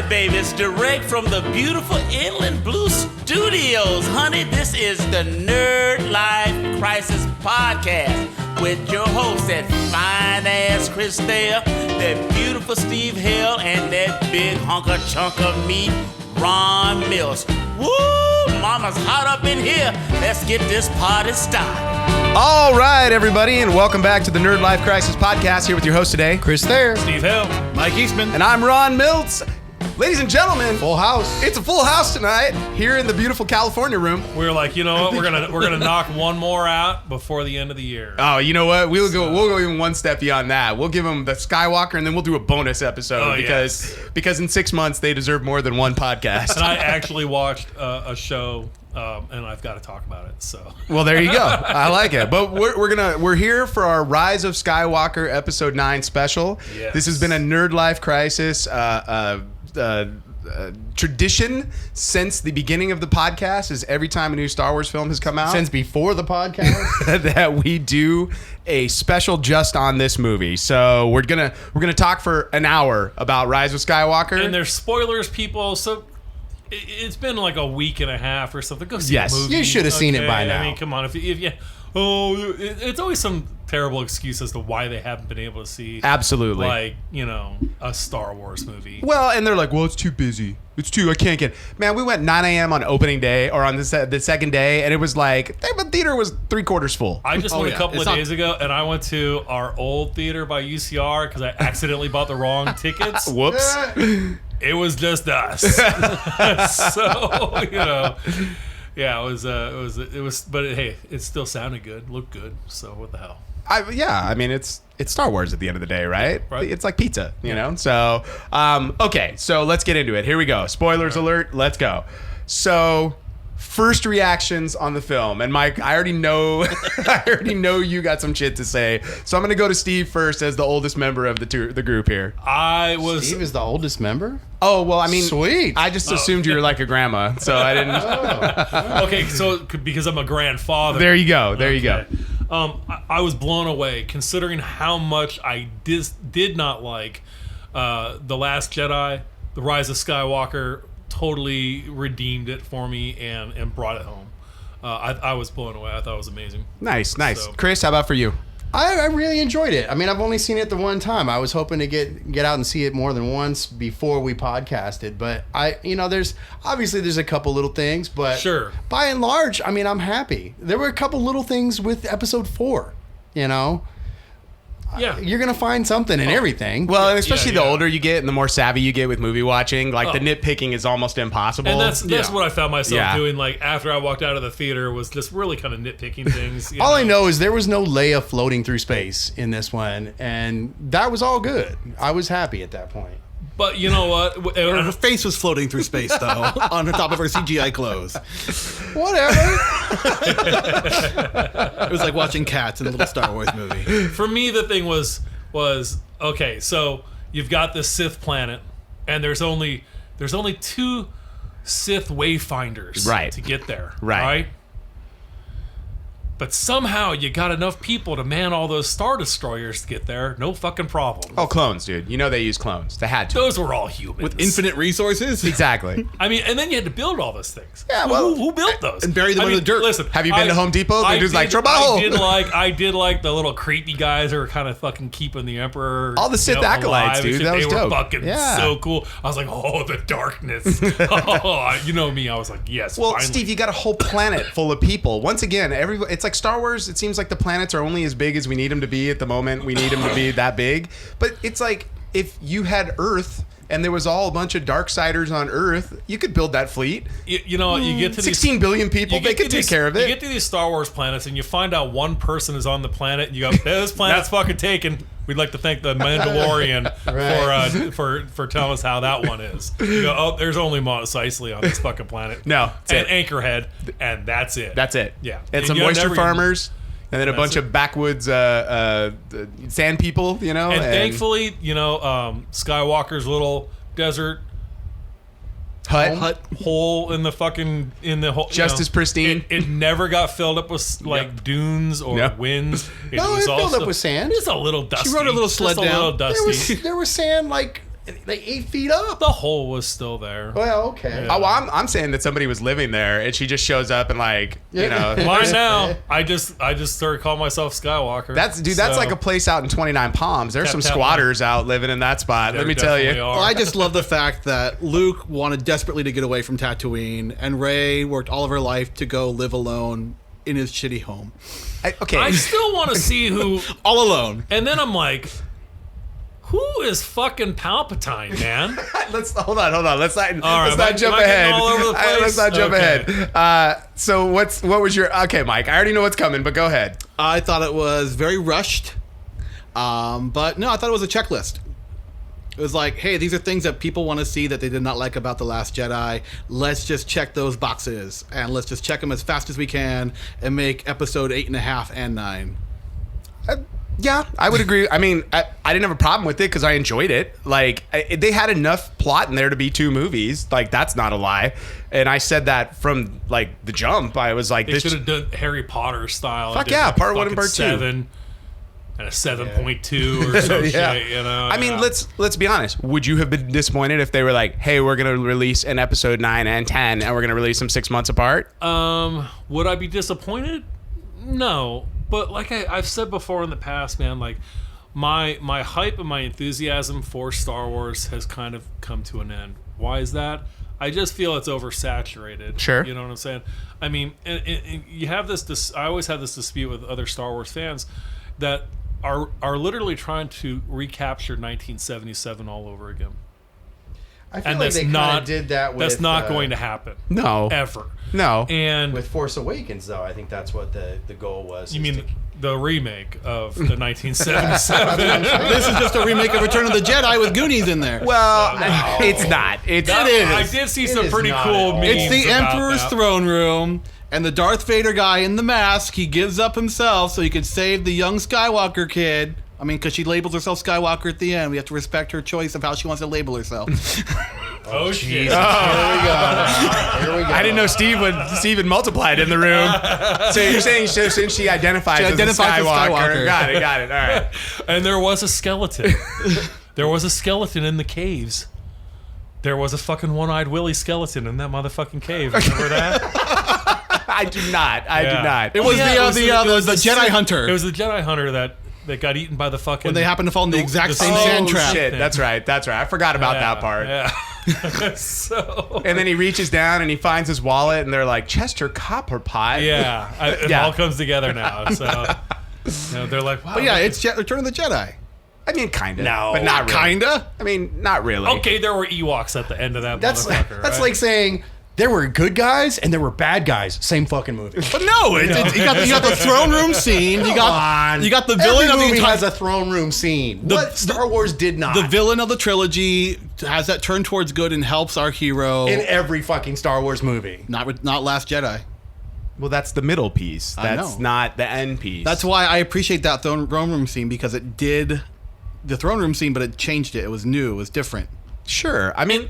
right, baby. It's direct from the beautiful Inland Blue Studios. Honey, this is the Nerdlife Crisis podcast with your hosts, that fine-ass Chris Thayer, that beautiful Steve Hale, and that big hunker chunk of meat, Ron Milts. Woo! Mama's hot up in here. Let's get this party started. All right, everybody, and welcome back to the Nerdlife Crisis podcast. Here with your host today, Chris Thayer, Steve Hale, Mike Eastman, and I'm Ron Milts. Ladies and gentlemen, full house. It's a full house tonight here in the beautiful California room. We're like, you know what? We're gonna knock one more out before the end of the year. Oh, you know what? We'll go even one step beyond that. We'll give them the Skywalker, and then we'll do a bonus episode because in 6 months they deserve more than one podcast. And I actually watched a show. And I've got to talk about it. So well, there you go. I like it. But we're here for our Rise of Skywalker episode 9 special. Yes. This has been a Nerdlife Crisis tradition since the beginning of the podcast. Is every time a new Star Wars film has come out, Since before the podcast, that we do a special just on this movie. So we're gonna talk for an hour about Rise of Skywalker. And there's spoilers, people. So it's been like a week and a half or something. Go see the movie. You should have seen it by now. I mean, come on. If you it's always some terrible excuse as to why they haven't been able to see. Absolutely. Like, you know, a Star Wars movie. Well, and they're like, well, it's too busy. I can't get. Man, we went 9 a.m. on opening day or on the second day, and it was like the theater was 3/4 full. I just went a couple of days ago, and I went to our old theater by UCR because I accidentally bought the wrong tickets. Whoops. It was just us. So, you know, yeah, it was, but hey, it still sounded good, looked good. So what the hell? I mean, it's Star Wars at the end of the day, right? Right. It's like pizza, you know? So, okay, so let's get into it. Here we go. Spoilers alert. Let's go. So, first reactions on the film. And Mike, I already know you got some shit to say. So I'm going to go to Steve first as the oldest member of the group here. Steve is the oldest member? Oh, well, I mean, sweet. I just assumed you were like a grandma, so I didn't. Okay, so because I'm a grandfather. There you go. There you go. I was blown away considering how much I did not like The Last Jedi. The Rise of Skywalker totally redeemed it for me and brought it home. I was blown away. I thought it was amazing. Nice. So, Chris, how about for you? I really enjoyed it. I mean, I've only seen it the one time. I was hoping to get out and see it more than once before we podcasted. But there's a couple little things, but sure. By and large, I mean, I'm happy. There were a couple little things with episode 4, you know. Yeah. You're going to find something in everything. Well, and especially Yeah. the older you get and the more savvy you get with movie watching, like the nitpicking is almost impossible. And that's what I found myself Yeah. doing. Like after I walked out of the theater, was just really kind of nitpicking things. All I know is there was no Leia floating through space in this one, and that was all good. I was happy at that point. But you know what? Her face was floating through space, though, on the top of her CGI clothes. Whatever. It was like watching cats in a little Star Wars movie. For me, the thing was okay. So you've got this Sith planet, and there's only 2 Sith wayfinders to get there. Right. But somehow you got enough people to man all those Star Destroyers to get there. No fucking problem. Oh, clones, dude. You know they use clones. They had to. Those were all humans. With infinite resources? Exactly. I mean, and then you had to build all those things. Yeah, well, who built those? And bury them in the dirt. Listen, have you been to Home Depot? They're just like, Trabajo. I did like the little creepy guys who were kind of fucking keeping the Emperor. All the Sith acolytes, alive. dude. That was they dope. were fucking so cool. I was like, oh, the darkness. Oh, you know me. I was like, yes. Well, finally. Steve, you got a whole planet full of people. Once again, it's like Star Wars. It seems like the planets are only as big as we need them to be at the moment. We need them to be that big. But it's like if you had Earth and there was all a bunch of Darksiders on Earth, you could build that fleet. You know, you get to 16 billion people. They could take care of it. You get to these Star Wars planets and you find out one person is on the planet. And you go, this planet's fucking taken. We'd like to thank the Mandalorian for telling us how that one is. You go, oh, there's only Mos Eisley on this fucking planet. No, and Anchorhead, and that's it. That's it. Yeah, and some moisture farmers. And then a bunch of backwoods sand people, you know. And thankfully, you know, Skywalker's little desert hut hole in the fucking hole, just as pristine. It never got filled up with like dunes or winds. It filled up with sand. It's a little dusty. She rode a little sled down. A little dusty. There was sand like like 8 feet up. The hole was still there. Well, okay. Oh, well, I'm saying that somebody was living there, and she just shows up and like, you know. Mine now. I just started calling myself Skywalker. That's So, like a place out in 29 Palms. There's some Tap, tap, squatters out living in that spot. Let me tell you. definitely are. Well, I just love the fact that Luke wanted desperately to get away from Tatooine, and Rey worked all of her life to go live alone in his shitty home. Okay. I still want to see who. All alone. And then I'm like, who is fucking Palpatine, man? Let's hold on. Let's not All right, jump am I ahead. getting all over the place? Let's not jump Okay. ahead. So what was your okay, Mike? I already know what's coming, but go ahead. I thought it was very rushed, but no, I thought it was a checklist. It was like, hey, these are things that people want to see that they did not like about The Last Jedi. Let's just check those boxes, and let's just check them as fast as we can and make episode 8.5 and 9. Yeah, I would agree. I mean, I didn't have a problem with it because I enjoyed it. Like, they had enough plot in there to be 2 movies. Like, that's not a lie. And I said that from, like, the jump. I was like, They should have done Harry Potter style. Fuck and did yeah, like part 1 and fucking part 2. 7 and a 7.2 or some Yeah. shit, you know? I mean, let's be honest. Would you have been disappointed if they were like, hey, we're going to release an episode 9 and 10, and we're going to release them 6 months apart? Would I be disappointed? No. But like I've said before in the past, man, like my hype and my enthusiasm for Star Wars has kind of come to an end. Why is that? I just feel it's oversaturated. Sure. You know what I'm saying? I mean, and you have this. I always have this dispute with other Star Wars fans that are literally trying to recapture 1977 all over again. I feel And like that's they kind not of did that with... That's not going to happen. No. Ever. No. And With Force Awakens, though, I think that's what the goal was. you is mean the remake of the 1977? This is just a remake of Return of the Jedi with Goonies in there. Well, it's not. It is. I did see some is pretty not cool at all. memes It's the about Emperor's that. throne room, and the Darth Vader guy in the mask, he gives up himself so he could save the young Skywalker kid. I mean, because she labels herself Skywalker at the end. We have to respect her choice of how she wants to label herself. Oh shit! Here we go. I didn't know Steven multiplied in the room. So you're saying since she identifies as a Skywalker. Got it. All right. And there was a skeleton. There was a skeleton in the caves. There was a fucking one-eyed Willy skeleton in that motherfucking cave. Remember that? I do not. I do not. It was the Jedi It Hunter. was the Jedi Hunter that got eaten by the fucking. When they happened to fall in the exact same Oh, sand trap. shit. That's right. I forgot about that part. Yeah. So. And then he reaches down and he finds his wallet, and they're like, Chester Copperpot. Yeah, it Yeah. all comes together now. So, they're like, wow. But yeah, it's Return of the Jedi. I mean, kind of. No. But not really. Kinda. I mean, not really. Okay, there were Ewoks at the end of that That's motherfucker. that's right? like saying there were good guys and there were bad guys. Same fucking movie. But no, you got the throne room scene. You got the villain Every of the movie entire. has a throne room scene. What Star Wars did not. The villain of the trilogy has that turn towards good and helps our hero. in every fucking Star Wars movie. Not Last Jedi. Well, that's the middle piece. I That's know. not the end piece. That's why I appreciate that throne room scene, because it did the throne room scene, but it changed it. It was new. It was different. Sure. I mean,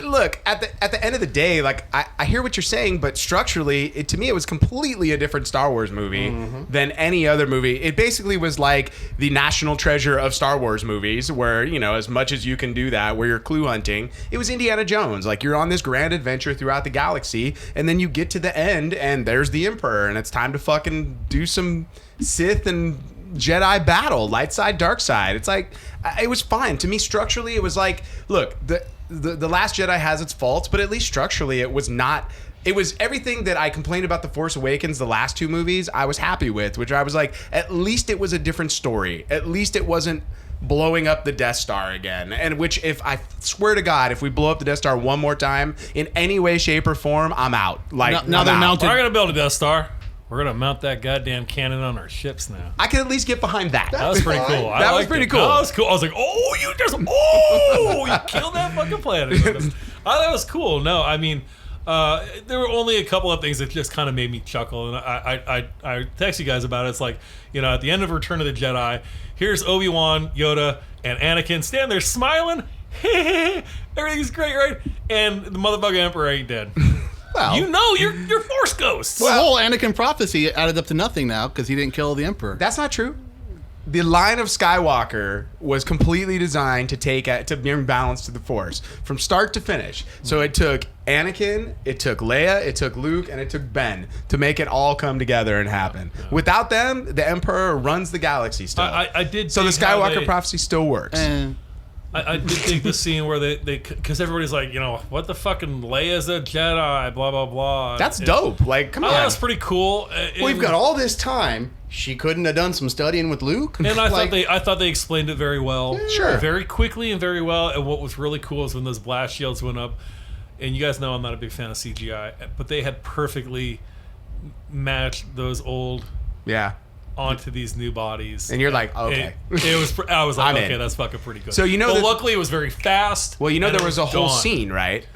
look, at the end of the day, like, I hear what you're saying, but structurally, to me, it was completely a different Star Wars movie than any other movie. It basically was like the national treasure of Star Wars movies, where, you know, as much as you can do that, where you're clue hunting, it was Indiana Jones. Like, you're on this grand adventure throughout the galaxy, and then you get to the end, and there's the Emperor, and it's time to fucking do some Sith and Jedi battle, light side, dark side. It's like, it was fine. To me, structurally, it was like, look, the Last Jedi has its faults, but at least structurally, it was not. It was everything that I complained about The Force Awakens, the last 2 movies, I was happy with, which I was like, at least it was a different story. At least it wasn't blowing up the Death Star again. And which, if I swear to God, if we blow up the Death Star one more time in any way, shape, or form, I'm out. Like, Now I'm they're out. mounted. We're gonna build a Death Star. We're gonna mount that goddamn cannon on our ships now. I could at least get behind that. That was pretty cool. That was pretty cool. That was cool. I was like, oh, you killed that fucking planet. I thought that was cool. No, I mean, there were only a couple of things that just kind of made me chuckle, and I text you guys about it. It's like, you know, at the end of Return of the Jedi, here's Obi-Wan, Yoda, and Anakin standing there smiling. Everything's great, right? And the motherfucking Emperor ain't dead. Well, You know, you're Force ghosts. Well, the whole Anakin prophecy added up to nothing now because he didn't kill the Emperor. that's not true. the line of Skywalker was completely designed to bring balance to the Force from start to finish. So it took Anakin, it took Leia, it took Luke, and it took Ben to make it all come together and happen. Yeah. Without them, the Emperor runs the galaxy still. I did. So the Skywalker prophecy still works. I did think the scene where they because everybody's like, what the fucking Leia's a Jedi, blah blah blah. That's dope. Like, come on, that's pretty cool. We've got all this time. She couldn't have done some studying with Luke. And I thought they explained it very well. Yeah. Sure. Very quickly and very well. And what was really cool is when those blast shields went up, and you guys know I'm not a big fan of CGI, but they had perfectly matched those old onto these new bodies. And you're like, okay. I was like, I'm okay, in. that's fucking pretty good. So luckily it was very fast. Well, there was a whole scene, right?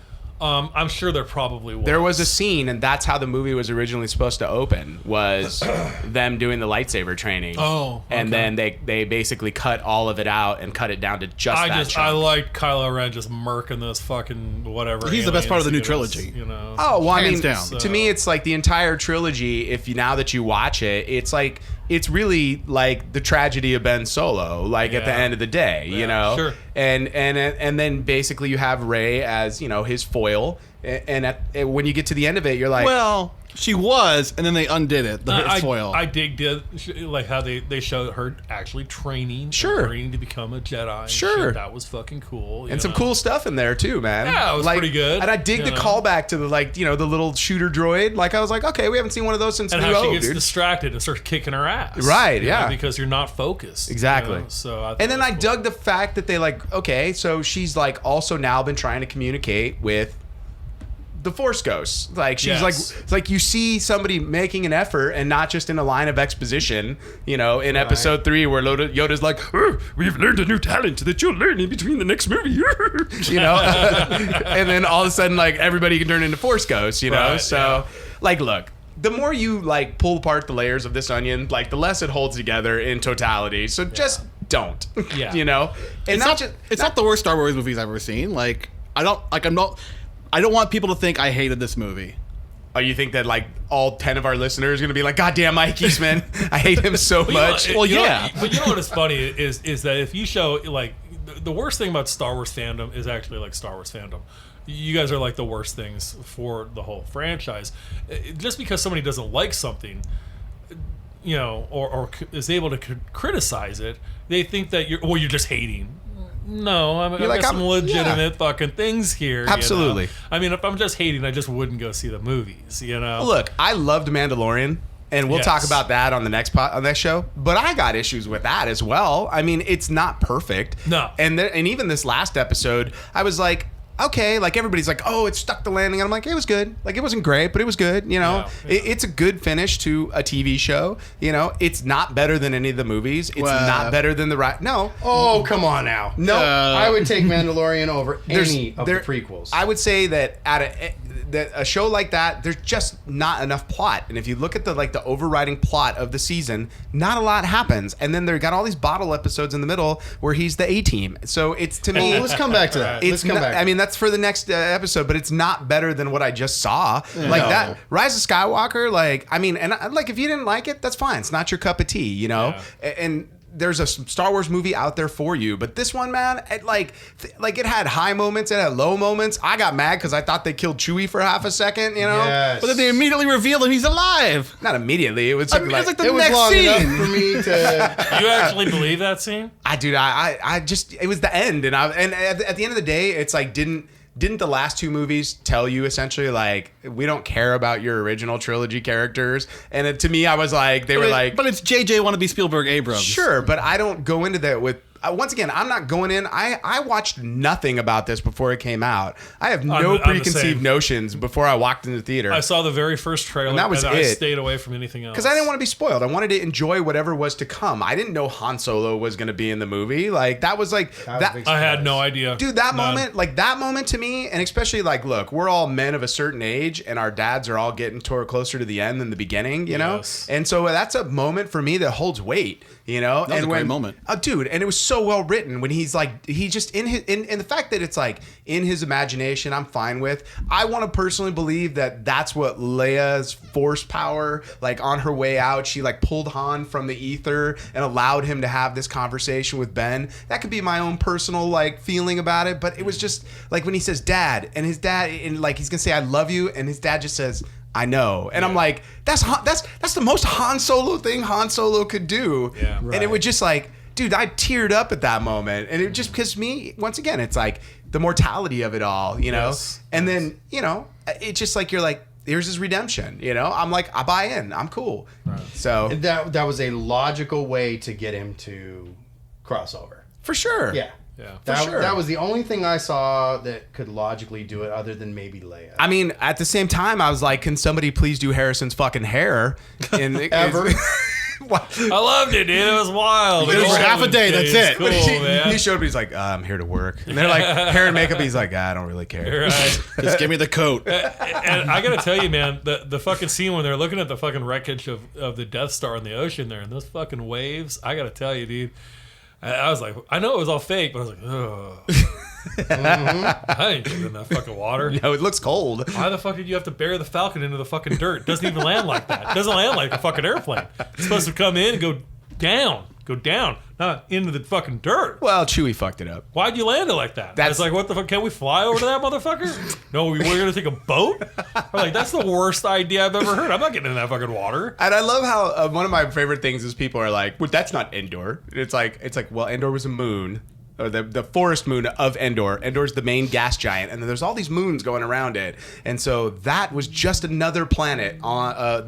I'm sure there probably was. There was a scene, and that's how the movie was originally supposed to open, was them doing the lightsaber training. Oh, okay. And then they basically cut all of it out and cut it down to just that chunk. I liked Kylo Ren just murking those fucking whatever. He's the best part of the new trilogy. Oh, well, Hands down. To me, it's like the entire trilogy, now that you watch it, it's like, it's really like the tragedy of Ben Solo, like at the end of the day, Sure. And then basically you have Rey as, his foil. And when you get to the end of it, you're like, well, she was, and then they undid it. The foil. I did like how they showed her actually training, training to become a Jedi. Sure, shit. That was fucking cool, and some cool stuff in there too, man. Yeah, it was pretty good. And I dig the callback to the the little shooter droid. Like I was like, okay, we haven't seen one of those since and New how Hope, she gets dude. distracted and starts kicking her ass, right? Yeah, because you're not focused. Exactly. So and then I dug the fact that they okay, so she's also now been trying to communicate with the Force ghosts. Like she's like you see somebody making an effort and not just in a line of exposition, in episode 3 where Yoda's like, we've learned a new talent that you'll learn in between the next movie. And then all of a sudden everybody can turn into Force ghosts, Right, so look, the more you pull apart the layers of this onion, the less it holds together in totality. So just don't. Yeah. And it's not the worst Star Wars movies I've ever seen. I don't want people to think I hated this movie. Oh, you think that all 10 of our listeners are going to be like, God damn Mike Eastman, I hate him so much. But you know what is funny is that if you show the worst thing about Star Wars fandom is actually Star Wars fandom. You guys are the worst things for the whole franchise. Just because somebody doesn't like something, or is able to criticize it, they think that you're just hating. No, I've got some legitimate fucking things here. Absolutely. I mean, if I'm just hating, I just wouldn't go see the movies. Look, I loved Mandalorian, and we'll talk about that on the next show. But I got issues with that as well. I mean, it's not perfect. No. And even this last episode, I was like, okay, everybody's like, oh, it stuck the landing. And I'm like, it was good. It wasn't great, but it was good. It's a good finish to a TV show. It's not better than any of the movies. It's not better than No. Oh, come on now. No. I would take Mandalorian over any of the prequels. I would say that that a show like that, there's just not enough plot. And if you look at the overriding plot of the season, not a lot happens. And then they got all these bottle episodes in the middle where he's the A-team. So it's, to me... let's come back to that. I mean, that's for the next episode, but it's not better than what I just saw. That Rise of Skywalker, if you didn't like it, that's fine. It's not your cup of tea, And there's a Star Wars movie out there for you, but this one, man, it had high moments, it had low moments. I got mad because I thought they killed Chewie for half a second, Yes. But then they immediately revealed him he's alive. Not immediately. It was it was the it was next long scene. enough for me to. You actually believe that scene? I just, it was the end, and at the end of the day, it's didn't the last 2 movies tell you essentially we don't care about your original trilogy characters? And to me, I was like, but it's JJ wannabe Spielberg Abrams. Sure, but I don't go into that with. Once again, I'm not going in. I watched nothing about this before it came out. I have no preconceived notions before I walked into the theater. I saw the very first trailer, and that was I stayed away from anything else. Because I didn't want to be spoiled. I wanted to enjoy whatever was to come. I didn't know Han Solo was going to be in the movie. That was that. I had no idea. Dude, that moment to me, and especially look, we're all men of a certain age, and our dads are all getting closer to the end than the beginning, Yes. And so that's a moment for me that holds weight, That was a great moment. Dude, and it was so well written when he's like, he just in the fact that it's like in his imagination, I'm fine with. I want to personally believe that that's what Leia's force power, like on her way out, she like pulled Han from the ether and allowed him to have this conversation with Ben. That could be my own personal like feeling about it, but it was just like when he says dad, and his dad, and like he's gonna say I love you, and his dad just says I know, and I'm like, that's the most Han Solo thing Han Solo could do. Yeah. And it would just like, dude, I teared up at that moment, and it just because me, once again, it's like the mortality of it all, you know. Yes. And then, you know, it's just like you're like, here's his redemption, you know. I'm like, I buy in, I'm cool. Right. So And that was a logical way to get him to cross over. for sure, Yeah. Yeah. That was the only thing I saw that could logically do it, other than maybe Leia. I mean, at the same time, I was like, can somebody please do Harrison's fucking hair? Ever. What? I loved it, dude. It was wild. It was for half a day, that's it. Cool, man. He showed up. He's like, I'm here to work. And they're like, hair and makeup. He's like, I don't really care. Right. Just give me the coat. And I gotta tell you, man, the fucking scene when they're looking at the fucking wreckage of the Death Star in the ocean there, and those fucking waves. I gotta tell you, dude. I was like, I know it was all fake, but I was like, ugh. I ain't getting in that fucking water. No, it looks cold. Why the fuck did you have to bury the Falcon into the fucking dirt? It doesn't even land like that. It doesn't land like a fucking airplane. It's supposed to come in and go down, not into the fucking dirt. Well, Chewie fucked it up. Why'd you land it like that? That's It's like, what the fuck? Can we fly over to that motherfucker? No, we're gonna take a boat? We're like, that's the worst idea I've ever heard. I'm not getting in that fucking water. And I love how one of my favorite things is people are like, well, that's not Endor. It's like, well, Endor was a moon. Or the forest moon of Endor. Endor's the main gas giant, and then there's all these moons going around it, and so that was just another planet on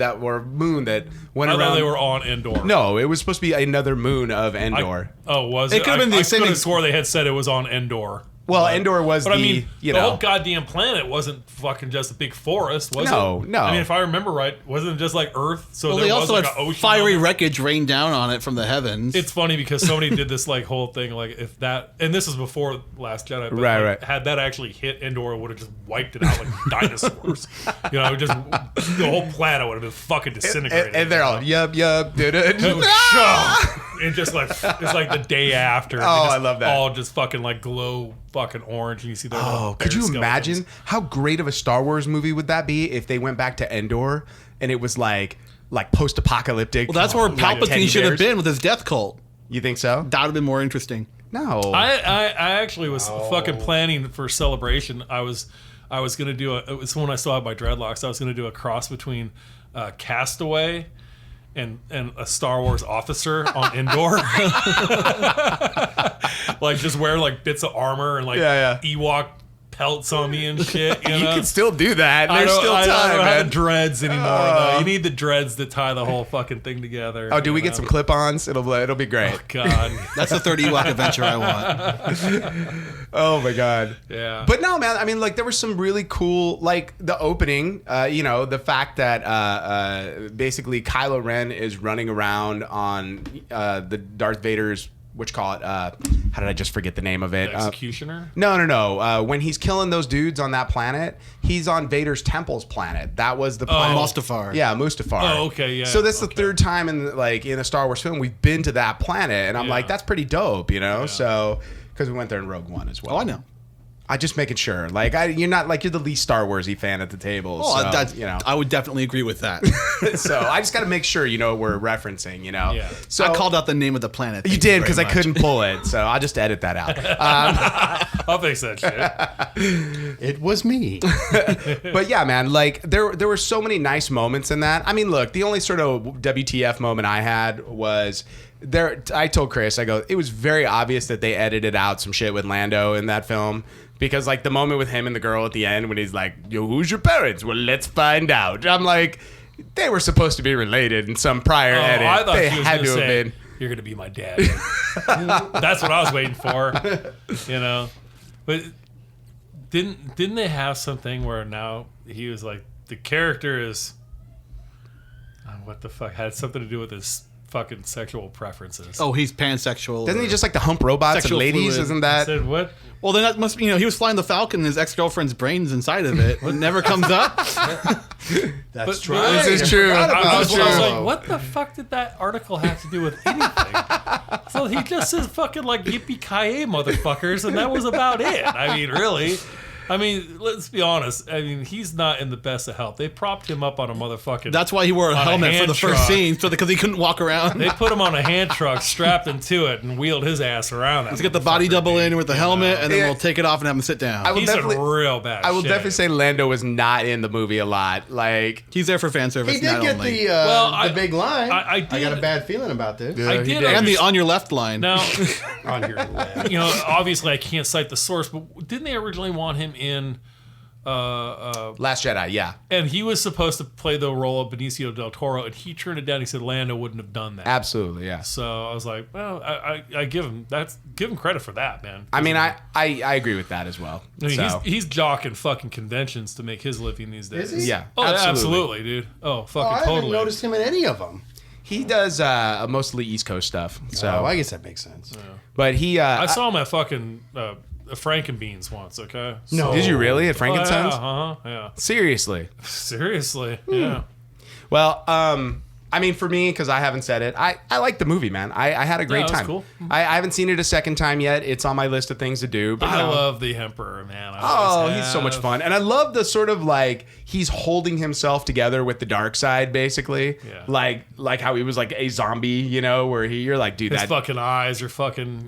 moon that went I around. thought they were on Endor. No, it was supposed to be another moon of Endor. Was It it? could've been the I same could have ex- swore they had said it was on Endor. Well, Endor was But I mean, you the know, whole goddamn planet wasn't fucking just a big forest, was it? No. I mean, if I remember right, wasn't it just like Earth? So Well, there they was also like had an ocean. fiery on it? wreckage rain down on it from the heavens. It's funny because somebody did this like whole thing, like if that, and this is before Last Jedi, but Right. had that actually hit Endor, it would have just wiped it out like dinosaurs. You know, just the whole planet would have been fucking disintegrated. and they're all yup, did it. And just like it's like the day after. Oh, they just I love that. All just fucking like glow fucking orange, and you see their Oh, could you imagine how great of a Star Wars movie would that be if they went back to Endor and it was like post-apocalyptic? well, that's where like teddy Palpatine should have bears? been with his death cult. You think so? That would have been more interesting. No. I actually was fucking planning for Celebration. I was gonna do it was when I still had my dreadlocks. I was gonna do a cross between Castaway and a Star Wars officer on Endor. Like just wear like bits of armor and like Ewok pelts on me and shit. You You know? can still do that. There's still I time, don't have man. the dreads anymore. Though. You need the dreads to tie the whole fucking thing together. Oh, do you we know? get some clip-ons? It'll be great. Oh, God. That's the third Ewok adventure I want. Oh my god. Yeah. But no, man. I mean, like there was some really cool, like the opening. You know, the fact that basically Kylo Ren is running around on the Darth Vader's. How did I just forget the name of it? Executioner? No. When he's killing those dudes on that planet, he's on Vader's temple's planet. That was the planet. Mustafar. Yeah, Mustafar. Oh, okay, yeah. So that's the third time in the Star Wars film we've been to that planet, and I'm like, that's pretty dope, you know. Yeah. So because we went there in Rogue One as well. Oh, I know. I just making sure. Like you're not like you're the least Star Warsy fan at the table. Oh, so, that's, you know. I would definitely agree with that. So I just got to make sure you know what we're referencing. You know. Yeah. So I called out the name of the planet. You Thank did because I very much. couldn't pull it, so I'll just edit that out. I'll fix that shit. It was me. But yeah, man, like there were so many nice moments in that. I mean, look, the only sort of WTF moment I had was there. I told Chris, I go, it was very obvious that they edited out some shit with Lando in that film. Because like the moment with him and the girl at the end when he's like, "Yo, who's your parents?" Well, let's find out. I'm like, they were supposed to be related in some prior edit. I thought they she was had going to to have say, been. "You're going to be my dad." That's what I was waiting for. You know, but didn't they have something where now he was like the character is what the fuck had something to do with his fucking sexual preferences? Oh, he's pansexual. Doesn't he just like to hump robots and Sexual ladies? fluid. Isn't I that? said what? Well, then that must be, he was flying the Falcon and his ex-girlfriend's brains inside of it. It never comes up. That's But- true. but- This is true. I was This is true. like, what the fuck did that article have to do with anything? So he just says fucking like yippee-ki-yay, motherfuckers, and that was about it. I mean, really. I mean, let's be honest. I mean, he's not in the best of health. They propped him up on a motherfucking... That's why he wore a on helmet for hand the first truck. scene, so because he couldn't walk around. They put him on a hand truck, strapped into it, and wheeled his ass around. Let's get the body double in with the helmet, and then Yeah. we'll take it off and have him sit down. I will He's in definitely- real bad I will shape. definitely say Lando was not in the movie a lot. Like, He's there for fan service, He did not get only. the big line. I got a did- bad feeling about this. I he did did. and the understand- on your left line. Now, On your left. you know, obviously I can't cite the source, but didn't they originally want him in... Last Jedi, yeah. And he was supposed to play the role of Benicio del Toro, and he turned it down. He said Lando wouldn't have done that. Absolutely, yeah. So I was like, well, I give him credit for that, man. I mean, I agree with that as well. I mean, So, he's jocking fucking conventions to make his living these days. Is he? yeah, Oh, absolutely, dude. Oh, fucking I haven't totally. noticed him in any of them. he does mostly East Coast stuff. So, Oh, I guess that makes sense. but he, I saw him at fucking Frankenbeans once. Okay. No. did you really at Oh, Frankenstein's? yeah. Seriously? Seriously, yeah. Well, I mean, for me, because I haven't said it, I like the movie, man. I had a great Yeah, it was time. cool. I haven't seen it a second time yet. It's on my list of things to do. But, you I know. love the Emperor, man. I Oh, always he's so much have. fun. And I love the sort of like he's holding himself together with the dark side, basically. Yeah. Like how he was like a zombie, you know, where you're like, dude, His that fucking eyes are fucking,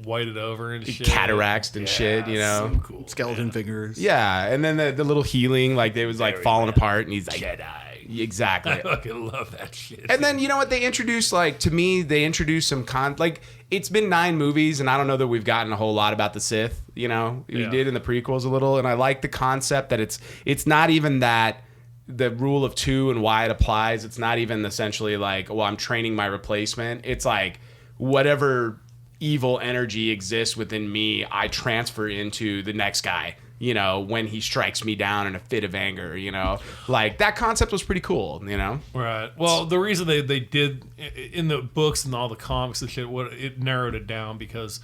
whited over and shit. cataracts and shit, you know. So cool. Skeleton fingers. Yeah, and then the little healing, like they was like Very falling bad. apart, and he's like, Jedi. exactly. I fucking love that shit. And then you know what they introduced? Like to me, they introduced some like it's been 9 movies, and I don't know that we've gotten a whole lot about the Sith. You know, we Yeah. did in the prequels a little, and I like the concept that it's not even that the rule of 2 and why it applies. It's not even essentially like, well, I'm training my replacement. It's like whatever evil energy exists within me, I transfer into the next guy. You know, when he strikes me down in a fit of anger, you know, like that concept was pretty cool, you know? Right. Well, the reason they did in the books and all the comics and shit, it narrowed it down because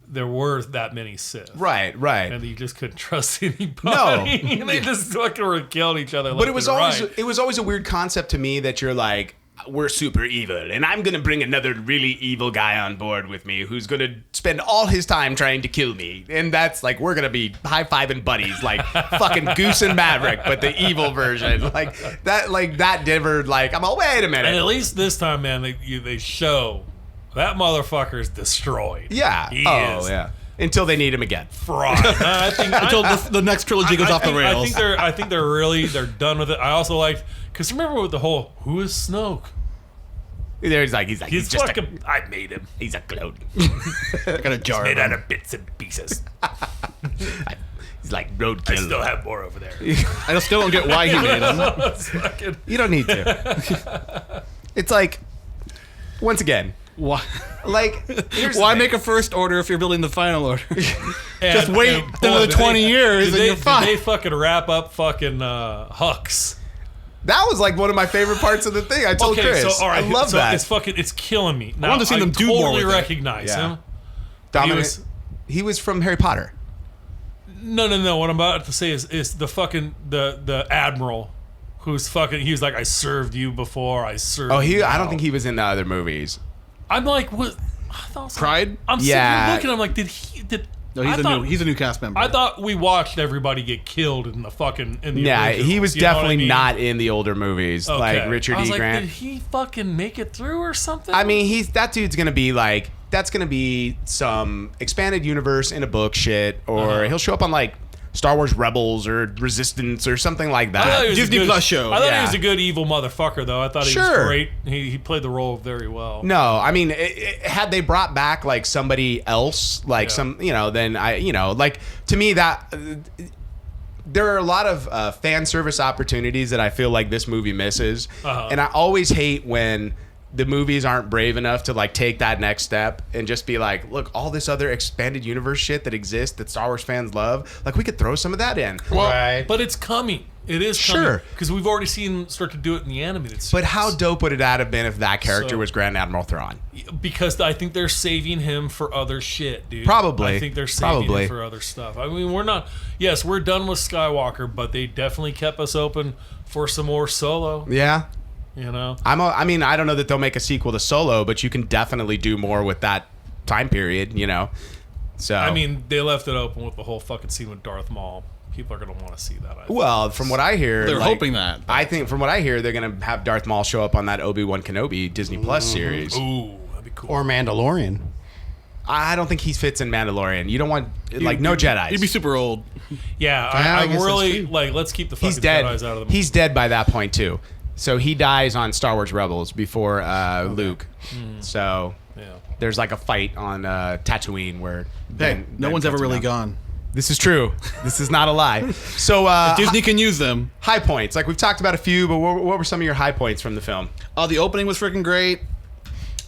there were that many Sith. Right. And you just couldn't trust anybody. No. And they just fucking killed each other. But it was always right. it was always a weird concept to me that you're like, we're super evil, and I'm gonna bring another really evil guy on board with me who's gonna spend all his time trying to kill me, and that's like we're gonna be high-fiving buddies like fucking Goose and Maverick, but the evil version, like that never like I'm all wait a minute. And at least this time, man, they show that motherfucker's destroyed. Yeah. He Oh is yeah. Until they need him again. fraud. I think Until the next trilogy goes off the rails. I think they're done with it. I also liked because remember with the whole who is Snoke? He's He's just fucking. I made him. he's a clone. I got a jar Made of out them. of bits and pieces. He's like I roadkill. still have more over there. I still don't get why he made them. It's fucking- You don't need to. It's like once again, Why? like here's the Why thing. make a first order if you're building the final order? And- wait and, another did 20 years did and you're fine. Did they fucking wrap up fucking Hux? That was like one of my favorite parts of the thing. I told Chris. so all right, I love so that. it's killing me. Now, wanted to see them do more totally with it. recognize Yeah. him. Dominic, was- he was from Harry Potter. No. What I'm about to say is the fucking the admiral, who's fucking. He was like, I served you before. I served. Oh, you I don't now." think he was in the other movies. I'm like, what? I thought so. Pride? I'm Yeah. sitting here looking. I'm like, did? No, he's a new cast member. I thought we watched everybody get killed in the fucking. In the Yeah, he originals, was you know what I definitely mean? not in the older movies, Okay. like Richard I was E. like, Grant. did he fucking make it through or something? I mean, that dude's gonna be like, that's gonna be some expanded universe in a book shit, or he'll show up on like Star Wars Rebels or Resistance or something like I thought he that. was a Disney good- Plus show. I thought he Yeah. was a good evil motherfucker, though. I thought he was Sure. great. He played the role very well. No, I mean, had they brought back like somebody else, like Yeah. some, then like to me that there are a lot of fan service opportunities that I feel like this movie misses, and I always hate when the movies aren't brave enough to like take that next step and just be like, look, all this other expanded universe shit that exists that Star Wars fans love, like we could throw some of that in. Right. But it's coming. It is Sure. because we've already seen him start to do it in the animated series. But how dope would it have been if that character So- was Grand Admiral Thrawn? Because I think they're saving him for other shit, dude. Probably. I think they're saving Probably. him for other stuff. I mean, we're not. Yes, we're done with Skywalker, but they definitely kept us open for some more Solo. Yeah. You know. I mean, I don't know that they'll make a sequel to Solo, but you can definitely do more with that time period, you know? So I mean, they left it open with the whole fucking scene with Darth Maul. People are going to want to see that. I think. well, from what I hear, They're like, hoping that. I think from what I hear, they're going to have Darth Maul show up on that Obi-Wan Kenobi Disney Plus series. Ooh, that'd be cool. Or Mandalorian. I don't think he fits in Mandalorian. You don't want no Jedi's. He'd be super old. Yeah, I I'm guess really that's like. Let's keep the fucking He's dead. Jedi's out of the. He's dead by that point too. So he dies on Star Wars Rebels before Luke. So Yeah. there's like a fight on Tatooine where Hey, no one's ever cuts him really down. gone. This is true. This is not a lie. So Disney can use them. high points. Like we've talked about a few, but what were some of your high points from the film? The opening was freaking great.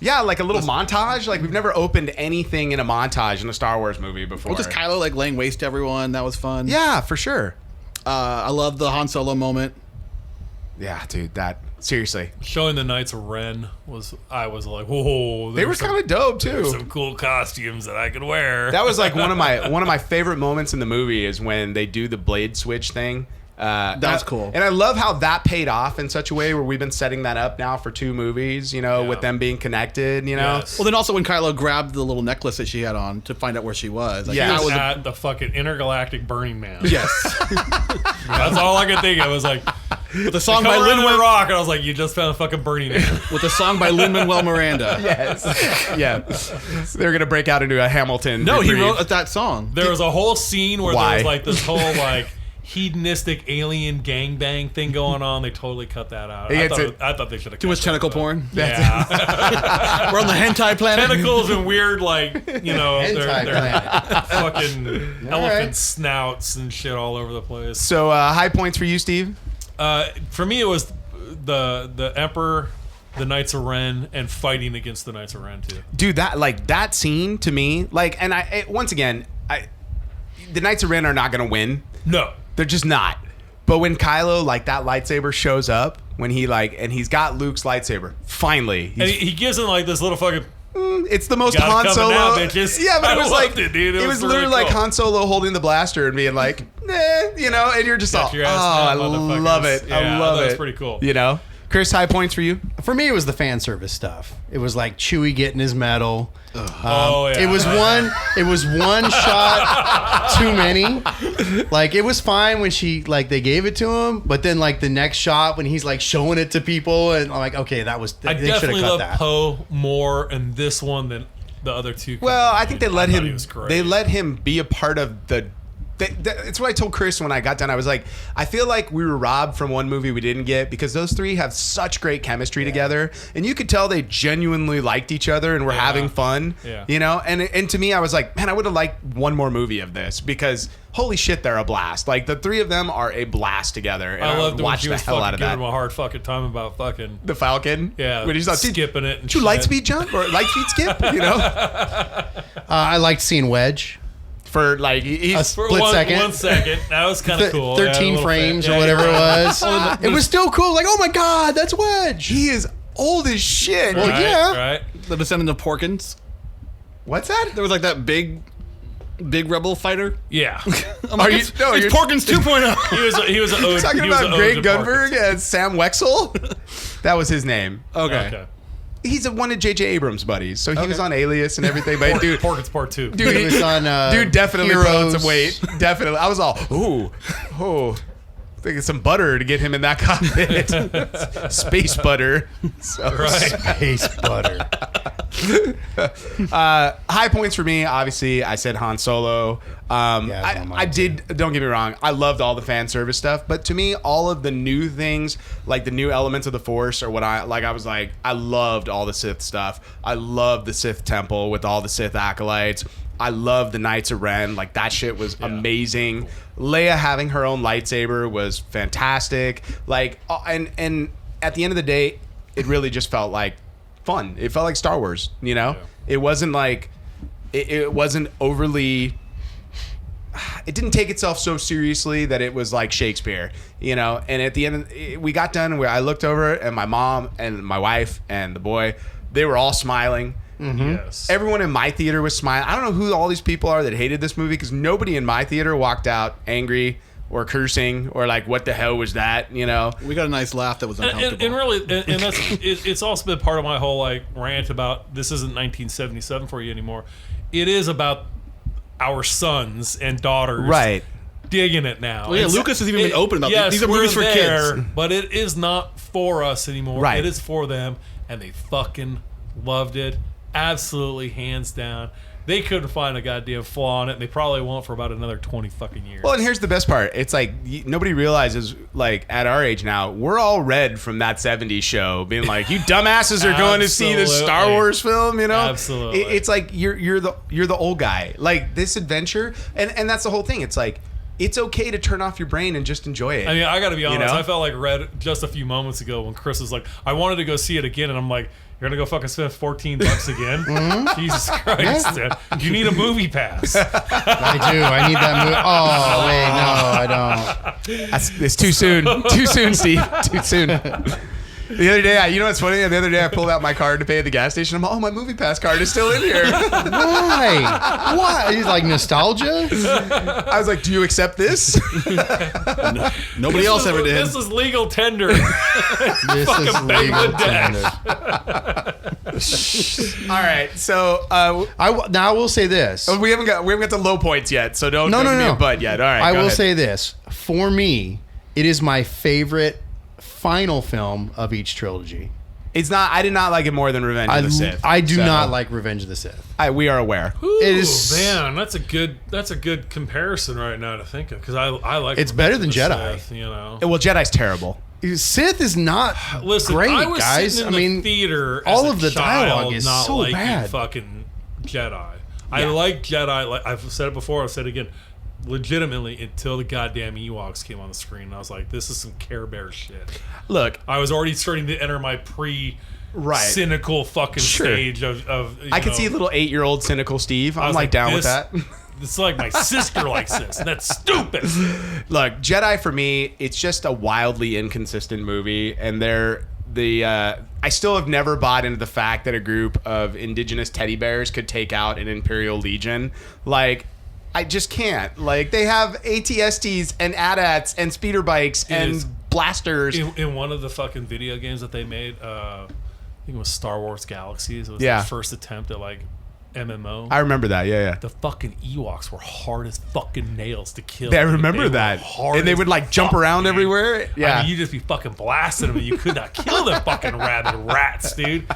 Yeah, like a little montage. Like we've never opened anything in a montage in a Star Wars movie before. Well, just Kylo like laying waste to everyone. That was fun. Yeah, for sure. I love the Han Solo moment. Yeah, dude. That seriously, Showing the Knights of Ren I was like, whoa. they were kind of dope There's too. some cool costumes that I could wear. That was like one of my favorite moments in the movie is when they do the blade switch thing. That was cool. And I love how that paid off in such a way where we've been setting that up now for 2 movies, you know, Yeah. with them being connected, you know. Yes. Well, then also when Kylo grabbed the little necklace that she had on to find out where she was. Like, Yeah. that He was was at the fucking intergalactic Burning Man. yes. That's all I could think of. Was like, With the song come by around the Lin-Manuel rock, and I was like, you just found a fucking Burning Man. with the song by Lin-Manuel Miranda. Yes. Yeah. So they're gonna break out into a Hamilton. No, he reprieve. wrote that song. There was a whole scene where Why? there was like this whole like hedonistic alien gangbang thing going on. They totally cut that out. Yeah, I thought they should have Too much tentacle porn. Yeah, We're on the hentai planet. tentacles and weird like you know Hentai they're planet. fucking All elephant right. snouts and shit all over the place. So high points for you, Steve. For me, it was the Emperor, the Knights of Ren, and fighting against the Knights of Ren too. Dude, that scene to me, like, and once again, the Knights of Ren are not gonna win. No, They're just not. But when Kylo, like, that lightsaber shows up, when he, like, and he's got Luke's lightsaber, finally. and he gives him like this little fucking. It's the most Gotta Han come Solo. now, bitches. Yeah, but I it was loved like, it, dude. It it was was literally really like cool. Han Solo holding the blaster and being like, you know, and you're just all, Got your ass I down, motherfuckers. love it. I Yeah, love that it. was pretty cool. You know? Chris, high points for you? For me, it was the fan service stuff. It was like Chewie getting his medal. Oh yeah, It was one shot too many. Like it was fine when they gave it to him, but then like the next shot when he's like showing it to people and I'm like, okay, that was I they should have definitely cut love that. Poe more in this one than the other two. Well, I think they let I thought him. he was great. They let him be a part of the. It's what I told Chris when I got done. I was like, I feel like we were robbed from one movie we didn't get because those 3 have such great chemistry together, and you could tell they genuinely liked each other and were having fun. Yeah. You know, and to me, I was like, man, I would have liked one more movie of this because holy shit, they're a blast. Like the 3 of them are a blast together. And I loved would it when watch she the was hell fucking out of giving that. him a hard fucking time about fucking The Falcon. yeah, When he's like, skipping it. And Did you shit. light speed jump or light speed skip? You know, I liked seeing Wedge. for like A he's For split second. 1 second. That was kind of cool. Yeah, a 13 little frames bit. or Yeah, whatever yeah. it was. It was still cool. Like, oh my god, that's Wedge. he is old as shit. Well, Right, yeah. right. The descendant of Porkins. What's that? There was like that big rebel fighter. Yeah. I'm like, you- it's, no, it's you're- Porkins 2.0. He was an ode. Talking he was about an Greg ode to Gunberg Parkinson. and Sam Wexel? That was his name. Okay. Okay. He's one of J.J. Abrams' buddies, so he was on Alias and everything. But dude, Porkins Part 2. dude, He was on, dude definitely put on Heroes. some weight. Definitely, I was all, thinking some butter to get him in that cockpit. Space butter. So, Right. Space butter. high points for me, obviously, I said Han Solo. Yeah, it's on I mine did, don't get me wrong, I loved all the fan service stuff, but to me, all of the new things, like the new elements of the Force, or what I was like, I loved all the Sith stuff. I loved the Sith Temple with all the Sith acolytes. I loved the Knights of Ren. Like, that shit was amazing. Leia having her own lightsaber was fantastic. Like, and at the end of the day, it really just felt like fun. It felt like Star Wars, you know? Yeah. It wasn't like, it wasn't overly it didn't take itself so seriously that it was like Shakespeare, you know. And at the end, we got done where I looked over and my mom and my wife and the boy, they were all smiling. Yes. Everyone in my theater was smiling. I don't know who all these people are that hated this movie, because nobody in my theater walked out angry or cursing or like, what the hell was that, you know? We got a nice laugh that was uncomfortable. And really, and that's it's also been part of my whole like rant about this isn't 1977 for you anymore. It is about our sons and daughters, Right. digging it now. Well, yeah, Lucas has even been open about yes, these are we're movies for there, kids. but it is not for us anymore. Right. It is for them, and they fucking loved it. Absolutely, hands down. They couldn't find a goddamn flaw in it, and they probably won't for about another 20 fucking years. Well, and here's the best part. It's like nobody realizes, like, at our age now, we're all red from that 70s show being like, you dumbasses are going to see this Star Wars film, you know? Absolutely. It's like you're the old guy. Like, this adventure, and that's the whole thing. It's like, it's okay to turn off your brain and just enjoy it. I mean, I got to be honest. know? I felt like Red just a few moments ago when Chris was like, I wanted to go see it again, and I'm like, you're going to go fucking spend $14 again? Jesus Christ. Yeah. You need a movie pass. I do. I need that movie. Oh, wait, no, I don't. It's too soon. Too soon, Steve. Too soon. The other day, you know what's funny? The other day, I pulled out my card to pay at the gas station. I'm like, oh, my movie pass card is still in here. Why? Why? He's like nostalgia? I was like, do you accept this? Nobody else ever did. This is legal tender. This Fucking is legal Bangladesh. tender. All right, so Now I will say this. we haven't got the low points yet, so don't give me No. a butt yet. All right, I go will ahead. say this. For me, it is my favorite final film of each trilogy. It's not. I did not like it more than Revenge of the Sith. I do so not like Revenge of the Sith. we are aware. It is- man, that's a good comparison right now to think of, because I like It's better than Revenge of Jedi. the Sith, you know. Well, Jedi's terrible. Sith is not Listen, great, I was guys. sitting I in mean, the theater all as of a the dialogue child is not so liking bad. fucking Jedi. I like Jedi. Like I've said it before, I've said it again. Legitimately, until the goddamn Ewoks came on the screen, and I was like, "This is some Care Bear shit." Look, I was already starting to enter my cynical fucking Sure. stage of I could see little 8-year-old cynical Steve. I I'm was like down with this- that. It's like my sister likes this, and that's stupid. Look, Jedi for me, it's just a wildly inconsistent movie, and I still have never bought into the fact that a group of indigenous teddy bears could take out an Imperial Legion. Like, I just can't. Like, they have AT-STs and AT-ATs and speeder bikes and is- blasters. In one of the fucking video games that they made, I think it was Star Wars Galaxies. It was Yeah. the first attempt at like MMO. I remember that. Yeah. The fucking Ewoks were hard as fucking nails to kill. I dude. remember They were that. hard And they as would like jump fuck, around dude. everywhere. Yeah. I mean, you just be fucking blasting them, and you could not kill them fucking rabid rats, dude.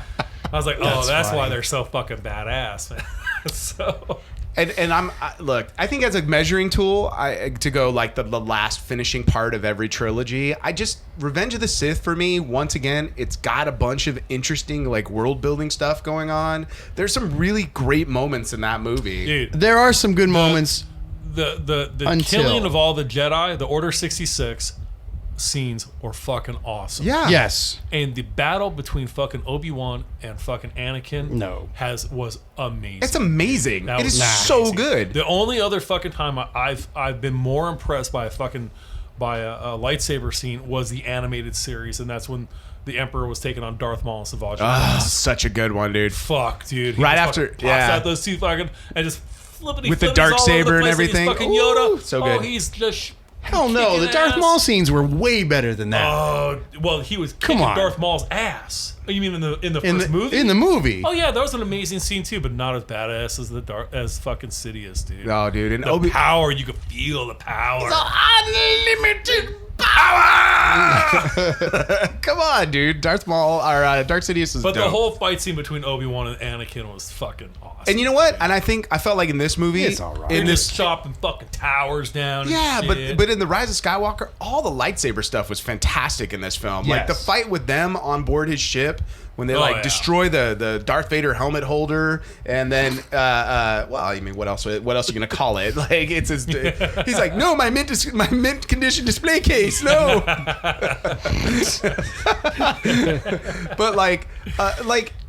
I was like, that's why funny. they're so fucking badass, man. So And look, I think as a measuring tool, to go like the last finishing part of every trilogy, Revenge of the Sith for me, once again, it's got a bunch of interesting like world building stuff going on. There's some really great moments in that movie. dude, There are some good moments. the Until- killing of all the Jedi, the Order 66 scenes were fucking awesome. Yeah. Yes. And the battle between fucking Obi-Wan and fucking Anakin was amazing. It's amazing. That It was is so amazing. good. The only other fucking time I've been more impressed by a lightsaber scene was the animated series, and that's when the Emperor was taking on Darth Maul and Savage. Such a good one, dude. Fuck, dude. He Right just after- fucking pops yeah. out those two fucking and just flippity With the flippies dark all over saber the and place, everything. he's fucking Yoda. Ooh, so good. Oh, he's just Hell no. The kicking Darth ass. Maul scenes were way better than that. Oh, well, he was kicking on. Darth Maul's ass. Oh, you mean in the first movie? In the movie. Oh yeah, that was an amazing scene too, but not as badass as fucking Sidious, dude. Oh, dude. And The power, you could feel the power. unlimited power. Come on, dude. Darth Maul or Darth Sidious is But dope. the whole fight scene between Obi-Wan and Anakin was fucking awesome. And you know what? And I felt like in this movie, It's all right. They're in just this chopping fucking towers down. Yeah, and but shit. in the Rise of Skywalker, all the lightsaber stuff was fantastic in this film. Like the Yes. fight with them on board his ship when they yeah. destroy the Darth Vader helmet holder, and then well, I mean, what else are you gonna call it? Like it's his. He's like, no, my mint condition display case, no. But like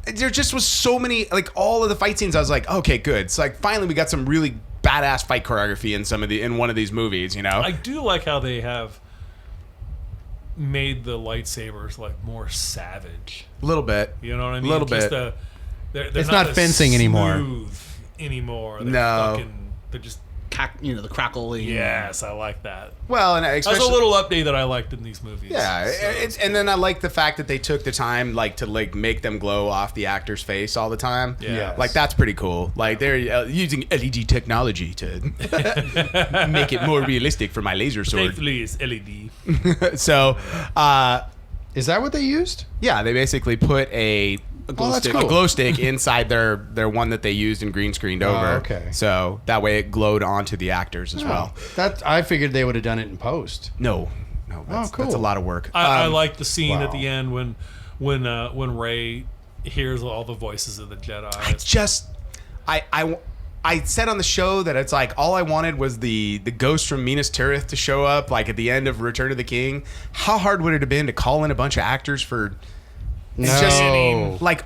there just was so many, like all of the fight scenes. I was like, okay, good. It's like finally we got some really badass fight choreography in one of these movies. You know, I do like how they have made the lightsabers like more savage. a little bit. You know what I mean? Little bit. They're It's not as fencing anymore. smooth anymore. They're No. they're just. The crackling. Yes, I like that. Well, and That's especially a little update that I liked in these movies. Yeah, and then I like the fact that they took the time to make them glow off the actor's face all the time. Yeah. Like that's pretty cool. Like they're using LED technology to make it more realistic for my laser sword. Thankfully, it's LED. So, Is that what they used? yeah, they basically put a Oh, that's a cool. glow stick inside their one that they used and green screened over. okay. So that way it glowed onto the actors as well. That I figured they would have done it in post. No, that's, cool. that's a lot of work. I like the scene at wow. the end when Rey hears all the voices of the Jedi. I said on the show that it's like all I wanted was the ghost from Minas Tirith to show up like at the end of Return of the King. How hard would it have been to call in a bunch of actors for just like